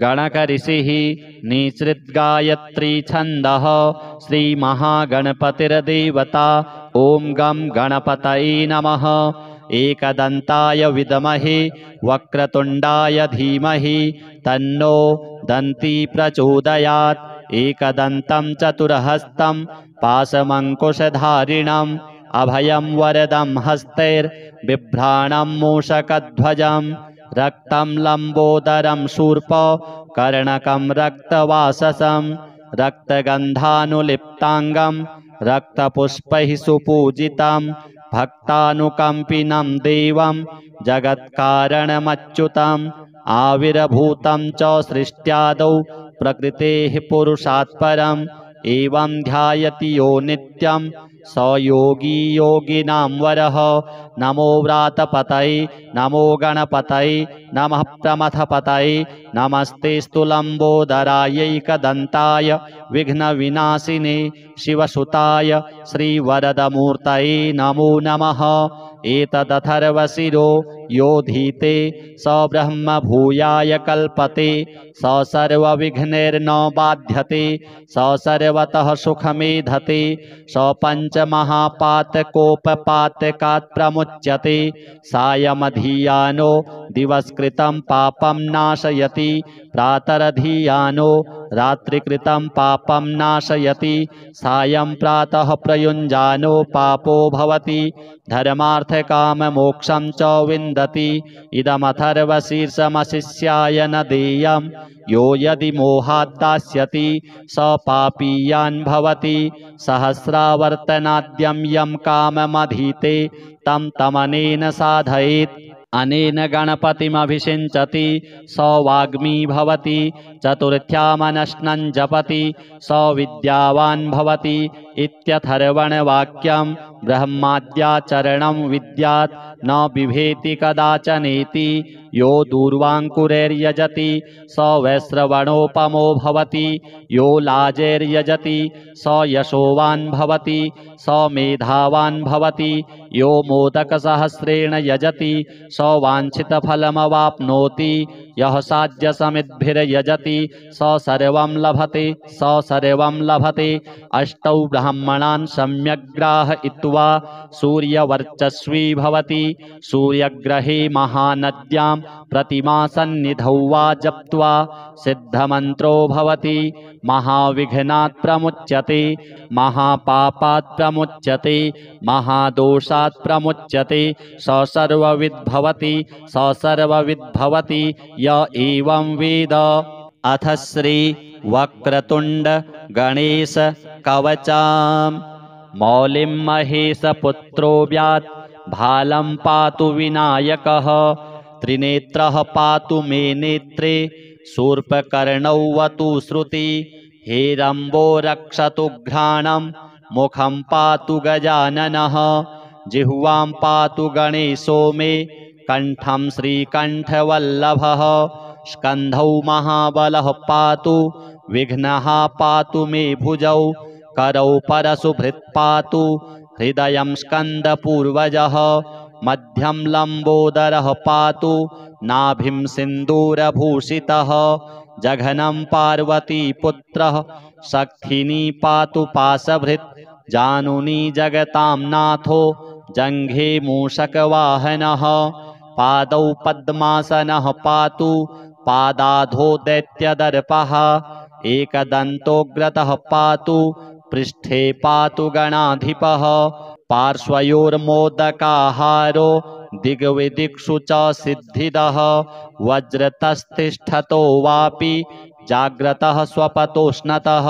गणकऋषिः निसृद्गायत्री छन्दः श्रीमहागणपतिर्देवता ॐ गं गणपतये नमः। एकदन्ताय विद्महे वक्रतुण्डाय धीमहि तन्नो दन्ती प्रचोदयात्। एकदन्तं चतुर्हस्तं पाशमङ्कुशधारिणम् अभयं वरदं हस्तैर्बिभ्राणं मूषकध्वजं रक्तं लम्बोदरं शूर्पकर्णकं रक्तवाससं रक्तगन्धानुलिप्ताङ्गं रक्तपुष्पैः सुपूजितं भक्तानुकम्पिनं देवं जगत्कारणमच्युतम् आविर्भूतं च सृष्ट्यादौ प्रकृतेः पुरुषात् परम् एवं ध्यायति यो नित्यं स योगी योगिनां वरः। नमो व्रातपतये नमो गणपतये नमः प्रमथपतये नमस्तेस्तु लम्बोदरायैकदन्ताय विघ्नविनाशिने शिवसुताय श्रीवरदमूर्तये नमो नमः। एतदथर्वशिरो यो धीते स ब्रह्म भूयाय कल्पते स सर्वविघ्नैर्न बाध्यते स सर्वतः सुखमेधते स पञ्चमहापातकोपपातकात् प्रमुच्यते सायमधियानो दिवसकृतं पापं नाशयति प्रातरधियानो रात्रिकृतं पापं नाशयति सायं प्रातः प्रयुञ्जानो पापो भवति धर्मार्थकाममोक्षं च विन्दति। इदमथर्वशीर्षमशिष्याय न देयं यो यदि मोहात् दास्यति स पापीयान् भवति। सहस्रावर्तनाद्यं यं काममधीते तं तमनेन साधयेत् अनेन गणपतिमभिषिञ्चति स वाग्मी भवति। चतुर्थ्यामनश्नं जपति स विद्यावान् भवति इत्यथर्वणवाक्यं ब्रह्माद्याचरणं विद्यात् न बिभेति कदाचनेति। यो दूर्वाङ्कुरैर्यजति स वैश्रवणोपमो भवति यो लाजैर्यजति स यशोवान् भवति स मेधावान् भवति यो मोदकसहस्रेण यजति स वाञ्छितफलमवाप्नोति यः साध्यसमिद्भिर्यजति स सर्वं लभते। अष्टौ ब्राह्मणान् सम्यग्राहयित्वा सूर्यवर्चस्वी भवति। सूर्यग्रहे महानद्यां प्रतिमासन्निधौ वा जप्त्वा सिद्धमन्त्रो भवति। महाविघ्नात् प्रमुच्यते महापापात् प्रमुच्यते महादोषात् प्रमुच्यते स सर्वविद्भवति य एवं वेद। अथ श्री वक्रतुण्ड गणेश कवचाम् मौलिं महेशपुत्रो व्यात् भालं पातु विनायकः त्रिनेत्रः पातु मे नेत्रे शूर्पकर्णौ वतु श्रुति हेरम्बो रक्षतु घ्राणं मुखं पातु गजाननः जिह्वां पातु गणेशो मे कंठं श्रीकण्ठवल्लभः स्कन्धौ महाबलः पातु विघ्नः पातु मे भुजौ करौ परशुभृत् पातु हृदयं स्कन्दपूर्वजः मध्यं लम्बोदरः पातु नाभिं सिन्दूरभूषितः जघनं पार्वतीपुत्रः शक्तिनी पातु पाशभृत् जानुनी जगतां नाथो जङ्घे मूषकवाहनः पादौ पद्मासनः पातु पादाधो दैत्यदर्पः एकदन्तोग्रतः पातु पृष्ठे पातु गणाधिपः पार्श्वयोर्मोदकाहारो दिग्विदिक्षु च सिद्धिदः वज्रतस्तिष्ठतो वापि जाग्रतः स्वपतोष्णतः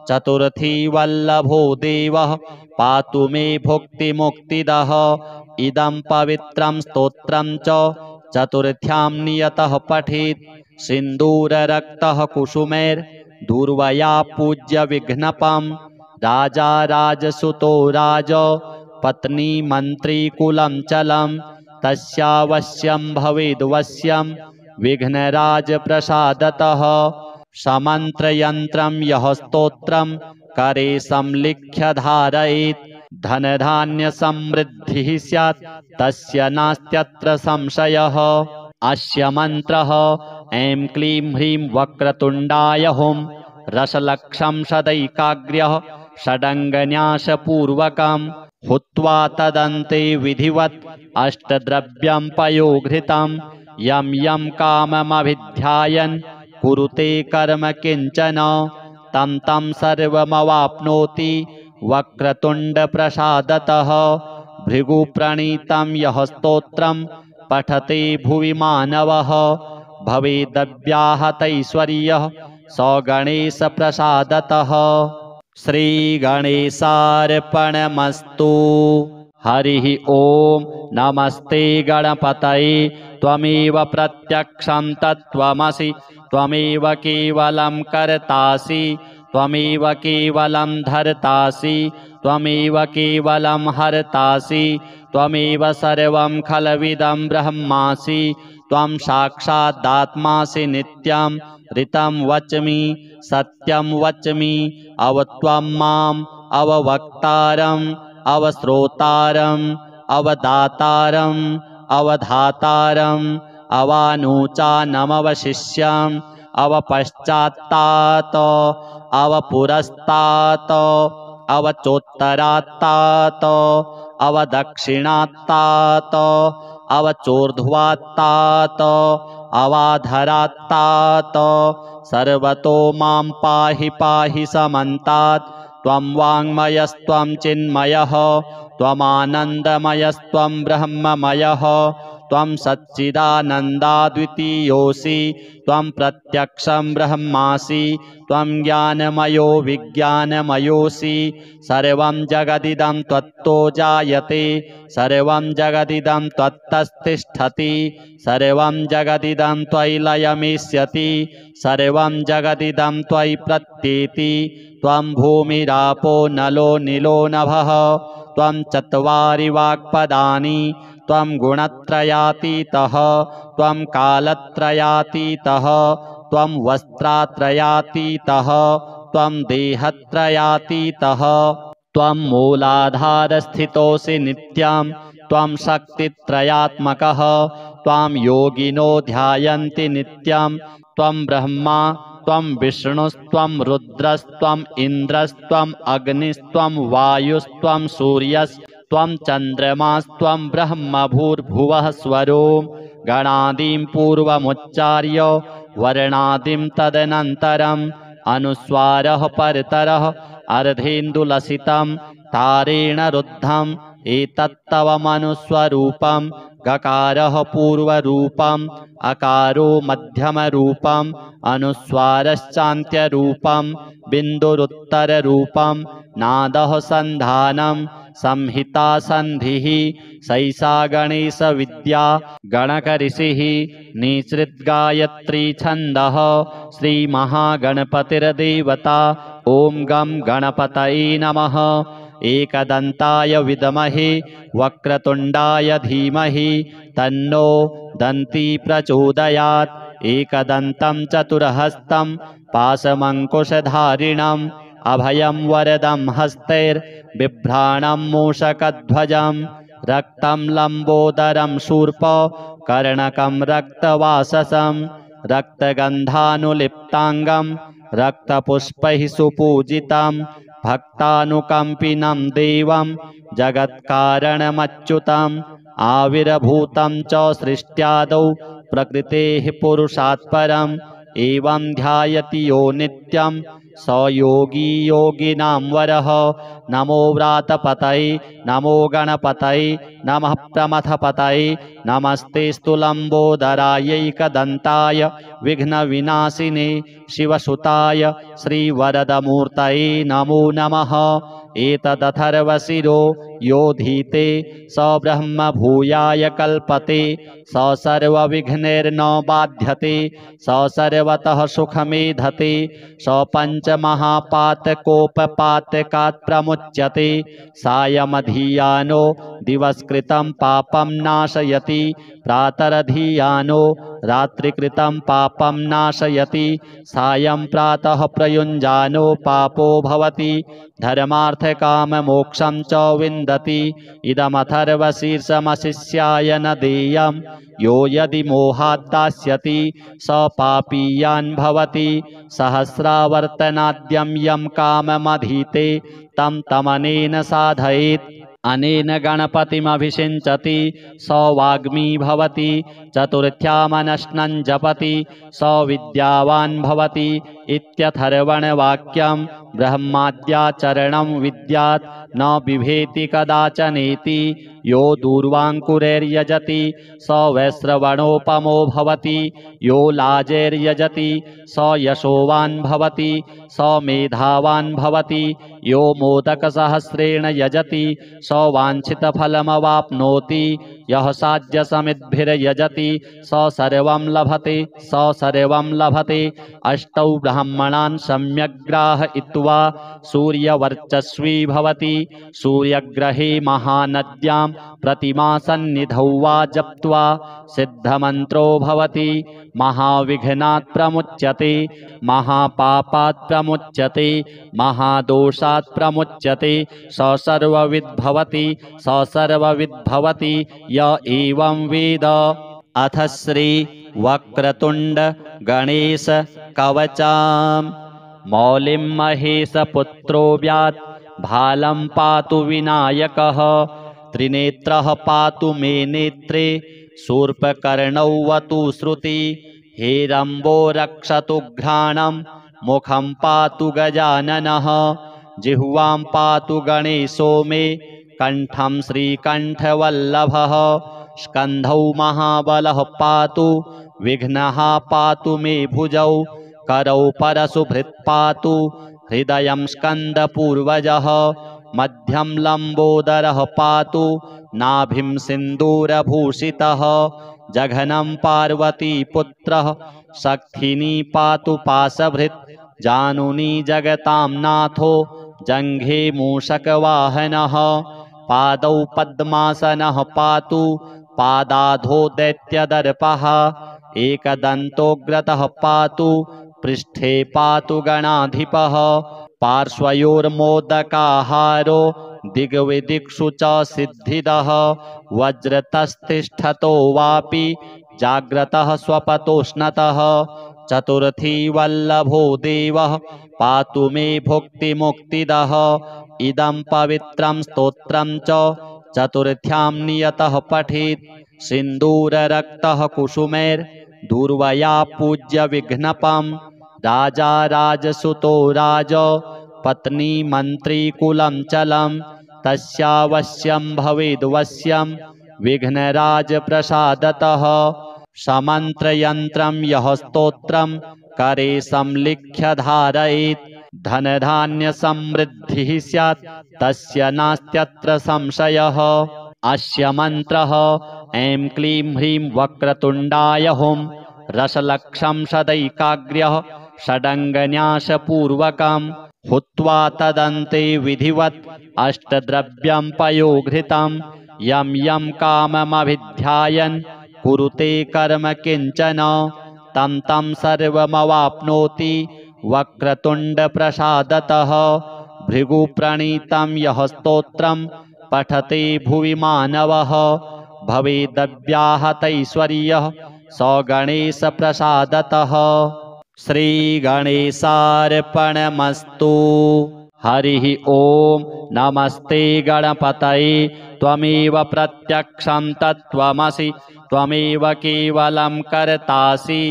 चतुर्थी वल्लभो देवः पातु मे भुक्तिमुक्तिदः इदं पवित्रं स्तोत्रं च चतुर्थ्यां नियतः पठेत् सिन्दूररक्तः कुसुमैर्दूर्वया पूज्य विघ्नपम् राजा राजसुतो राज पत्नी मन्त्री कुलं चलं तस्यावश्यं भवेद्वश्यं विघ्नराजप्रसादतः समन्त्रयन्त्रं यः स्तोत्रं करे संलिख्य धारयेत् धनधान्यसमृद्धिः स्यात् तस्य नास्त्यत्र संशयः अस्य मन्त्रः ऐं क्लीं ह्रीं वक्रतुण्डाय हुं रसलक्षं सदैकाग्र्यः षडङ्गन्यासपूर्वकं हुत्वा तदन्ते विधिवत् अष्टद्रव्यं पयोघृतं यं यं काममभिध्यायन् कुरुते कर्म किञ्चन तं तं सर्वमवाप्नोति वक्रतुण्डप्रसादतः भृगुप्रणीतं यः स्तोत्रं पठते भुवि मानवः भवेदव्याहतैश्वर्यः स गणेशप्रसादतः श्रीगणेशार्पणमस्तु। हरिः ॐ नमस्ते गणपतये त्वमेव प्रत्यक्षं तत्त्वमसि त्वमेव केवलं कर्तासि त्वमेव केवलं धर्तासि त्वमेव केवलं हर्तासि त्वमेव सर्वं खलविदं ब्रह्मासि त्वं साक्षादात्मासि नित्यं ऋतं वच्मि सत्यं वच्मि अवत्वं माम् अववक्तारम् अवश्रोतारम् अवदातारम् अवधातारम् अवानुचानमवशिष्यम् अवपश्चात्तात् अवपुरस्तात् अवचोत्तरात्तात् अवदक्षिणात्तात् अवचोर्ध्वात्तात् अवाधरात्तात् सर्वतो मां पाहि पाहि समन्तात् त्वं वाङ्मयस्त्वं चिन्मयः त्वमानन्दमयस्त्वं ब्रह्ममयः त्वं सच्चिदानन्दाद्वितीयोऽसि त्वं प्रत्यक्षं ब्रह्मासि त्वं ज्ञानमयो विज्ञानमयोऽसि सर्वं जगदिदं त्वत्तो जायते सर्वं जगदिदं त्वत्तस्तिष्ठति सर्वं जगदिदं त्वयि लयमिष्यति सर्वं जगदिदं त्वयि प्रत्येति त्वं भूमिरापो नलो नीलो नभः त्वं चत्वारि वाक्पदानि त्वं गुणत्रयातीतः त्वं कालत्रयातीतः त्वं वस्त्रात्रयातीतः त्वं देहत्रयातीतः त्वं मूलाधारस्थितोऽसि नित्यं त्वं शक्तित्रयात्मकः त्वां योगिनो ध्यायन्ति नित्यं त्वं ब्रह्मा त्वं विष्णुस्त्वं रुद्रस्त्वम् इन्द्रस्त्वम् अग्निस्त्वं वायुस्त्वं सूर्यस्त्वं चन्द्रमास्त्वं ब्रह्म भूर्भुवः स्वरो गणादिं पूर्वमुच्चार्य वर्णादिं तदनन्तरम् अनुस्वारः परतरः अर्धेन्दुलसितं तारेण रुद्धम् एतत्तव मनुस्वरूपं गकारः पूर्वरूपम् अकारो मध्यमरूपम् अनुस्वारश्चान्त्यरूपं बिन्दुरुत्तररूपं नादः सन्धानं संहिता सन्धिः सैषा गणेशविद्या गणकऋषिः निसृद्गायत्री छन्दः श्रीमहागणपतिर्देवता ॐ गं गणपतये नमः। एकदन्ताय विद्महे वक्रतुण्डाय धीमहि तन्नो दन्ती प्रचोदयात् एकदन्तं चतुर्हस्तं पाशमङ्कुशधारिणम् अभयं वरदं हस्तैर्बिभ्राणं मूषकध्वजं रक्तं लम्बोदरं शूर्प कर्णकं रक्तवाससं रक्तगन्धानुलिप्ताङ्गं रक्तपुष्पैः सुपूजितं भक्तानुकम्पिनं देवं जगत्कारणमच्युतं आविर्भूतं च सृष्ट्यादौ प्रकृतेः पुरुषात् परम् एवं ध्यायति यो नित्यं स योगी योगिनां वरः। नमो व्रातपतये नमो गणपतये नमः प्रमथपतये नमस्तेऽस्तु लम्बोदरायैकदन्ताय विघ्नविनाशिने शिवसुताय श्रीवरदमूर्तये नमो नमः। एतदथर्वशिरो योधीते स ब्रह्म भूयाय कल्पते स सर्वविघ्नैर्न बाध्यते स सर्वतः सुखमेधते स पञ्चमहापातकोपपातकात् प्रमुच्यते सायमधियानो दिवसकृतं पापं नाशयति प्रातरधियानो रात्रिकृतं पापं नाशयति सायं प्रातः प्रयुञ्जानो पापो भवति धर्मार्थकाममोक्षं च विन्दति। इदमथर्वशीर्षमशिष्याय न देयं यो यदि मोहात् दास्यति स पापीयान् भवति। सहस्रावर्तनाद्यं यं काममधीते तं तमनेन साधयेत् अनेन गणपतिमभिषिञ्चति स वाग्मी भवति। चतुर्थ्यामनश्नं जपति स विद्यावान् भवति इत्यथर्वणवाक्यं। ब्रह्माद्याचरणं विद्यात् न बिभेति कदाचनेति यो दूर्वाङ्कुरैर्यजति स वैश्रवणोपमो भवति यो लाजैर्यजति स यशोवान् भवति स मेधावान् भवति यो मोदकसहस्रेण यजति स वाञ्छितफलमवाप्नोति यः साध्यसमिद्भिर्यजति स सर्वं लभते। अष्टौ ब्राह्मणान् सम्यग्ग्राहयित्वा सूर्यवर्चस्वी भवति। सूर्यग्रहे महानद्यां प्रतिमासन्निधौ वा जप्त्वा सिद्धमन्त्रो भवति। महाविघ्नात् प्रमुच्यते महापापात् प्रमुच्यते महादोषात् प्रमुच्यते स सर्वविद्भवति य एवं वेद। अथ श्री वक्रतुण्ड गणेश कवचाम्। मौलिं महेशपुत्रो व्यात् भालं पातु विनायकः। त्रिनेत्रः पातु मे नेत्रे शूर्पकर्णौ वतु श्रुति। हेरम्बो रक्षतु घ्राणं मुखं पातु गजाननः। जिह्वां पातु गणेशो मे कण्ठं श्रीकण्ठवल्लभः। स्कन्धौ महाबलः पातु विघ्नः पातु मे भुजौ। करौ परशुभृत् पातु हृदयं स्कन्दपूर्वजः। मध्यं लम्बोदरः पातु नाभिं सिन्दूरभूषितः। जघनं पार्वतीपुत्रः शक्तिनी पातु पाशभृत्। जानुनी जगतां नाथो जङ्घे मूषकवाहनः। पादौ पद्मासनः पातु पादाधो दैत्यदर्पः। एकदन्तोग्रतः पातु पृष्ठे पातु गणाधिपः। पार्श्वयोर्मोदकाहारो दिग्विदिक्षु च सिद्धिदः। वज्रतस्तिष्ठतो वापि जाग्रतः स्वपतोष्णतः। चतुर्थी वल्लभो देवः पातु मे भुक्तिमुक्तिदः। इदं पवित्रं स्तोत्रं च चतुर्थ्यां नियतः पठेत्। सिन्दूररक्तः कुसुमैर्दूर्वया पूज्य विघ्नपम्। राजा राजसुतो राज पत्नी मन्त्री कुलं चलं। तस्यावश्यं भवेद्वश्यं विघ्नराजप्रसादतः। समन्त्रयन्त्रं यः स्तोत्रं करे संलिख्य धारयेत्। धनधान्यसमृद्धिः स्यात् तस्य नास्त्यत्र संशयः। अस्य मन्त्रः ऐं क्लीं ह्रीं वक्रतुण्डाय हुं रसलक्षं सदैकाग्र्यः षडङ्गन्यासपूर्वकं हुत्वा तदन्ते विधिवत् अष्टद्रव्यं पयोघृतं। यं यं काममभिध्यायन् कुरुते कर्म किञ्चन तं तं सर्वमवाप्नोति वक्रतुण्डप्रसादतः। भृगुप्रणीतं यः स्तोत्रं पठते भुवि मानवः भवेदव्याहतैश्वर्यः स गणेशप्रसादतः। श्रीगणेशार्पणमस्तु। हरिः ॐ नमस्ते गणपतये त्वमेव प्रत्यक्षं तत्त्वमसि त्वमेव केवलं कर्तासि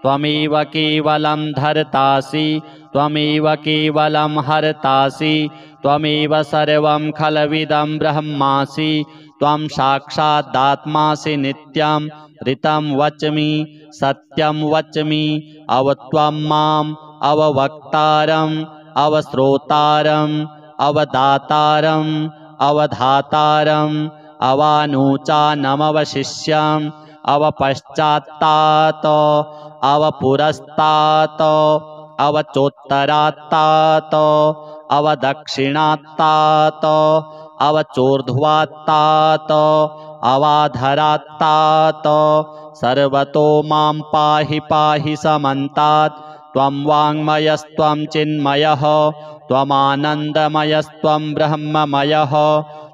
त्वमेव केवलं धर्तासि त्वमेव केवलं हर्तासि त्वमेव सर्वं खलविदं ब्रह्मासि त्वं साक्षादात्मासि नित्यं ऋतं वच्मि सत्यं वच्मि अवत्वं माम् अववक्तारम् अवश्रोतारम् अवदातारम् अवधातारम् अवानुचानमवशिष्यम् अवपश्चात्तात् अवपुरस्तात् अवचोत्तरात्तात् अवदक्षिणात्तात् अवचोर्ध्वात्तात् अवाधरात्तात् सर्वतो मां पाहि पाहि समन्तात् त्वं वाङ्मयस्त्वं चिन्मयः त्वमानन्दमयस्त्वं ब्रह्ममयः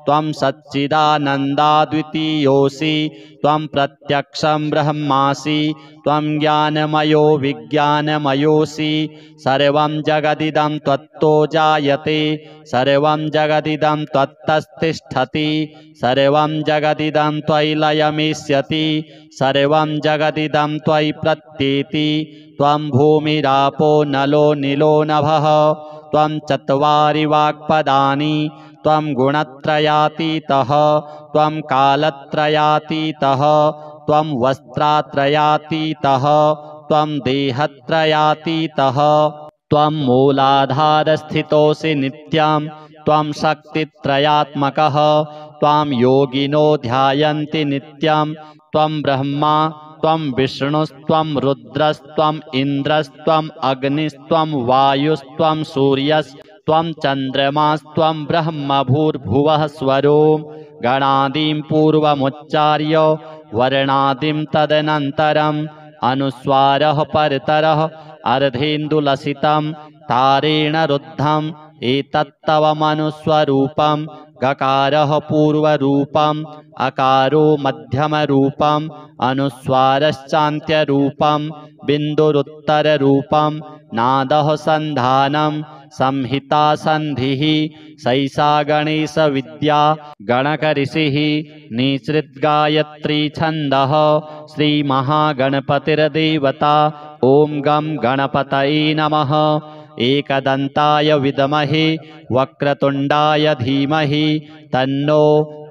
त्वं सच्चिदानन्दाद्वितीयोऽसि त्वं प्रत्यक्षं ब्रह्मासि त्वं ज्ञानमयो विज्ञानमयोऽसि सर्वं जगदिदं त्वत्तो जायते सर्वं जगदिदं त्वत्तस्तिष्ठति सर्वं जगदिदं त्वयि लयमिष्यति सर्वं जगदिदं त्वयि प्रत्येति त्वं भूमिरापो नलो नीलो नभः त्वं चत्वारि वाक्पदानि त्वं गुणत्रयातीतः त्वं कालत्रयातीतः त्वं वस्त्रात्रयातीतः त्वं देहत्रयातीतः त्वं मूलाधारस्थितोऽसि नित्यं त्वं शक्तित्रयात्मकः त्वां योगिनो ध्यायन्ति नित्यं त्वं ब्रह्मा त्वं विष्णुस्त्वं रुद्रस्त्वम् इन्द्रस्त्वम् अग्निस्त्वं वायुस्त्वं सूर्यस्त्वं चन्द्रमास्त्वं ब्रह्म भूर्भुवः स्वरों गणादिं पूर्वमुच्चार्य वर्णादिं तदनन्तरम् अनुस्वारः परतरः अर्धेन्दुलसितं तारेण रुद्धम् एतत्तव मनुस्वरूपं गकारः पूर्वरूपम् अकारो मध्यमरूपम् अनुस्वारश्चान्त्यरूपं बिन्दुरुत्तररूपं नादः सन्धानं संहिता सन्धिः सैषा गणेशविद्या गणकऋषिः निसृद्गायत्री छन्दः श्रीमहागणपतिर्देवता ॐ गं गणपतये नमः एकदन्ताय विद्महे वक्रतुण्डाय धीमहि तन्नो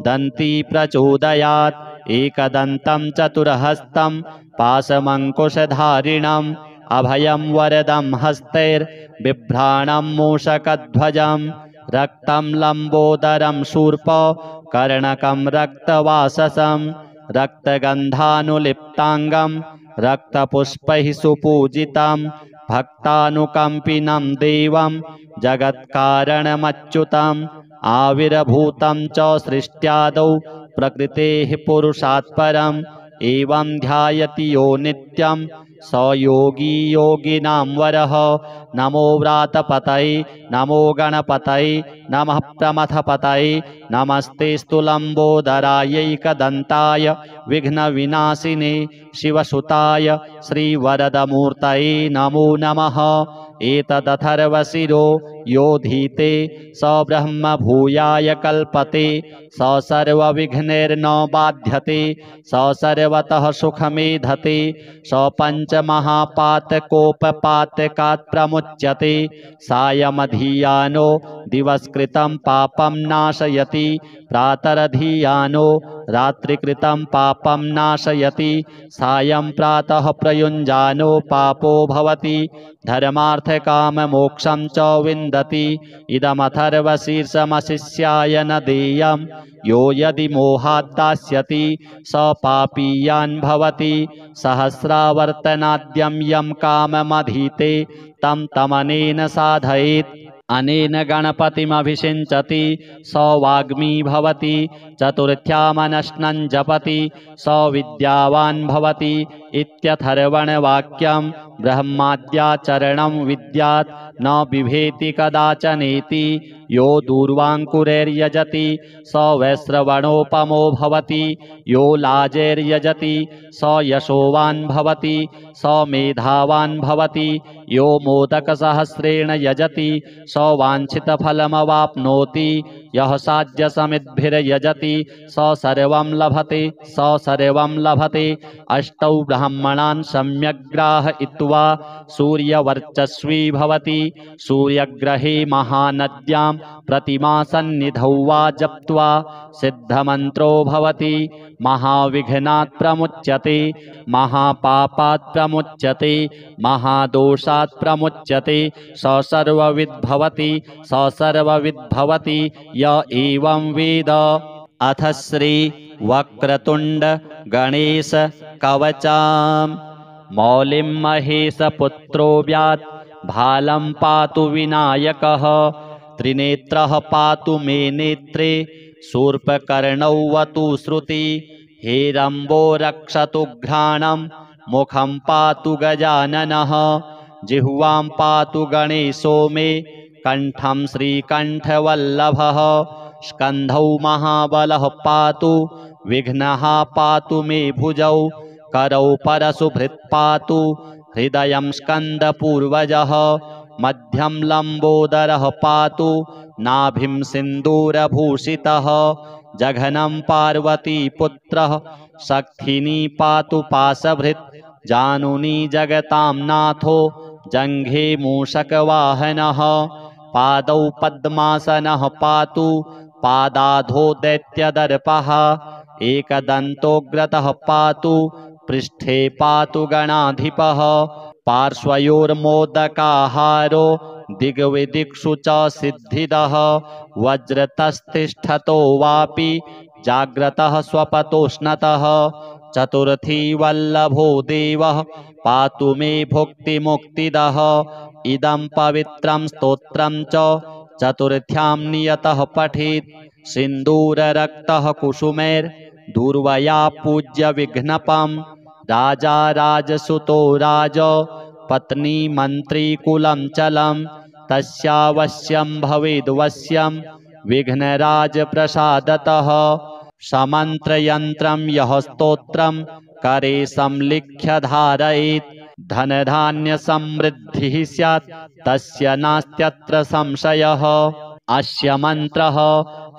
दन्ती प्रचोदयात् एकदन्तं चतुर्हस्तं पाशमङ्कुशधारिणम् अभयं वरदं हस्तैर्बिभ्राणं मूषकध्वजं रक्तं लम्बोदरं शूर्प कर्णकं रक्तवाससं रक्तगन्धानुलिप्ताङ्गं रक्तपुष्पैः सुपूजितं भक्तानुकम्पिनं देवं जगत्कारणमच्युतम् आविर्भूतं च सृष्ट्यादौ प्रकृतेः पुरुषात् परम् एवं ध्यायति यो नित्यं स योगी योगिनां वरः नमो व्रातपतये नमो गणपतये नमः प्रमथपतये नमस्तेऽस्तु लम्बोदरायैकदन्ताय विघ्नविनाशिने शिवसुताय श्रीवरदमूर्तये नमो नमः एतदथर्वशिरो योधीते स ब्रह्म भूयाय कल्पते स सर्वविघ्नैर्न बाध्यते स सर्वतः सुखमेधते स पञ्चमहापातकोपपातकात् प्रमुच्यते सायमधियानो दिवस्कृतं पापं नाशयति प्रातरधियानो रात्रिकृतं पापं नाशयति सायं प्रातः प्रयुञ्जानो पापो भवति धर्मार्थकाममोक्षं च विन्दति इदमथर्वशीर्षमशिष्याय न देयं यो यदि मोहात् दास्यति स पापीयान् भवति सहस्रावर्तनाद्यं यं काममधीते तं तमनेन साधयेत् अनेन गणपतिमभिषिञ्चति स वाग्मी भवति चतुर्थ्यामनश्नं जपति स विद्यावान् भवति इत्यथर्वणवाक्यं ब्रह्माद्याचरणं विद्यात् न बिभेति कदाचनेति यो दूर्वाङ्कुरैर्यजति स वैश्रवणोपमो भवति यो लाजैर्यजति स यशोवान् भवति स मेधावान् भवति यो मोदकसहस्रेण यजति स वाञ्छितफलमवाप्नोति यः साध्यसमिद्भिर्यजति स सर्वं लभते अष्टौ ब्राह्मणान् सम्यग्राहयित्वा सूर्यवर्चस्वी भवति सूर्यग्रहे महानद्यां प्रतिमासन्निधौ वा जप्त्वा सिद्धमन्त्रो भवति महाविघ्नात् प्रमुच्यते महापापात् प्रमुच्यते महादोषात् प्रमुच्यते स सर्वविद् भवति य एवं वेद। अथ श्री वक्रतुण्ड गणेश कवचाम् मौलिं महेशपुत्रो व्यात् भालं पातु विनायकः त्रिनेत्रः पातु मे नेत्रे शूर्पकर्णौ वतु श्रुति हेरम्बो रक्षतु घ्राणं मुखं पातु गजाननः जिह्वां पातु गणेशो मे कण्ठं श्रीकण्ठवल्लभः स्कन्धौ महाबलः पातु विघ्नः पातु मे भुजौ करौ परशुभृत् पातु हृदयं स्कन्दपूर्वजः मध्यं लम्बोदरः पातु नाभिं सिन्दूरभूषितः जघनं पार्वतीपुत्रः शक्तिनी पातु पाशभृत् जानुनी जगतां नाथो जङ्घे मूषकवाहनः पादौ पद्मासनः पातु पादाधो दैत्यदर्पः एकदन्तोग्रतः पातु पृष्ठे पातु गणाधिपः पार्श्वयोर्मोदकाहारो दिग्विदिक्षु च सिद्धिदः वज्रतस्तिष्ठतो वापि जाग्रतः स्वपतोष्णतः चतुर्थी वल्लभो देवः पातु मे भुक्तिमुक्तिदः इदं पवित्रं स्तोत्रं च चतुर्थ्यां नियतः पठेत् सिन्दूररक्तः कुसुमैर्दूर्वया पूज्य विघ्नपम् राजा राजसुतो राज पत्नी मन्त्री कुलं चलं तस्यावश्यं भवेद्वश्यं विघ्नराज प्रसादतः समन्त्रयन्त्रं यः स्तोत्रं करे संलिख्य धारयेत् धनधान्यसमृद्धिः स्यात् तस्य नास्त्यत्र संशयः। अस्य मन्त्रः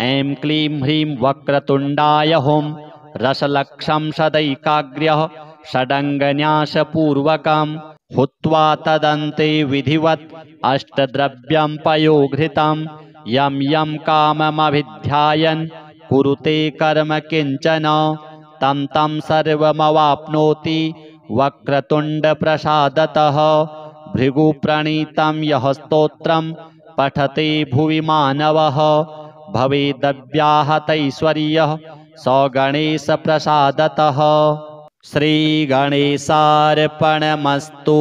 ऐं क्लीं ह्रीं वक्रतुण्डाय हुं रसलक्षं सदैकाग्र्यः षडङ्गन्यासपूर्वकं हुत्वा तदन्ते विधिवत् अष्टद्रव्यं पयोघृतं यं यं काममभिध्यायन् कुरुते कर्म किञ्चन तं तं सर्वमवाप्नोति वक्रतुण्डप्रसादतः। भृगुप्रणीतं यः स्तोत्रं पठते भुवि मानवः भवेदव्याहतैश्वर्यः स गणेशप्रसादतः। श्रीगणेशार्पणमस्तु।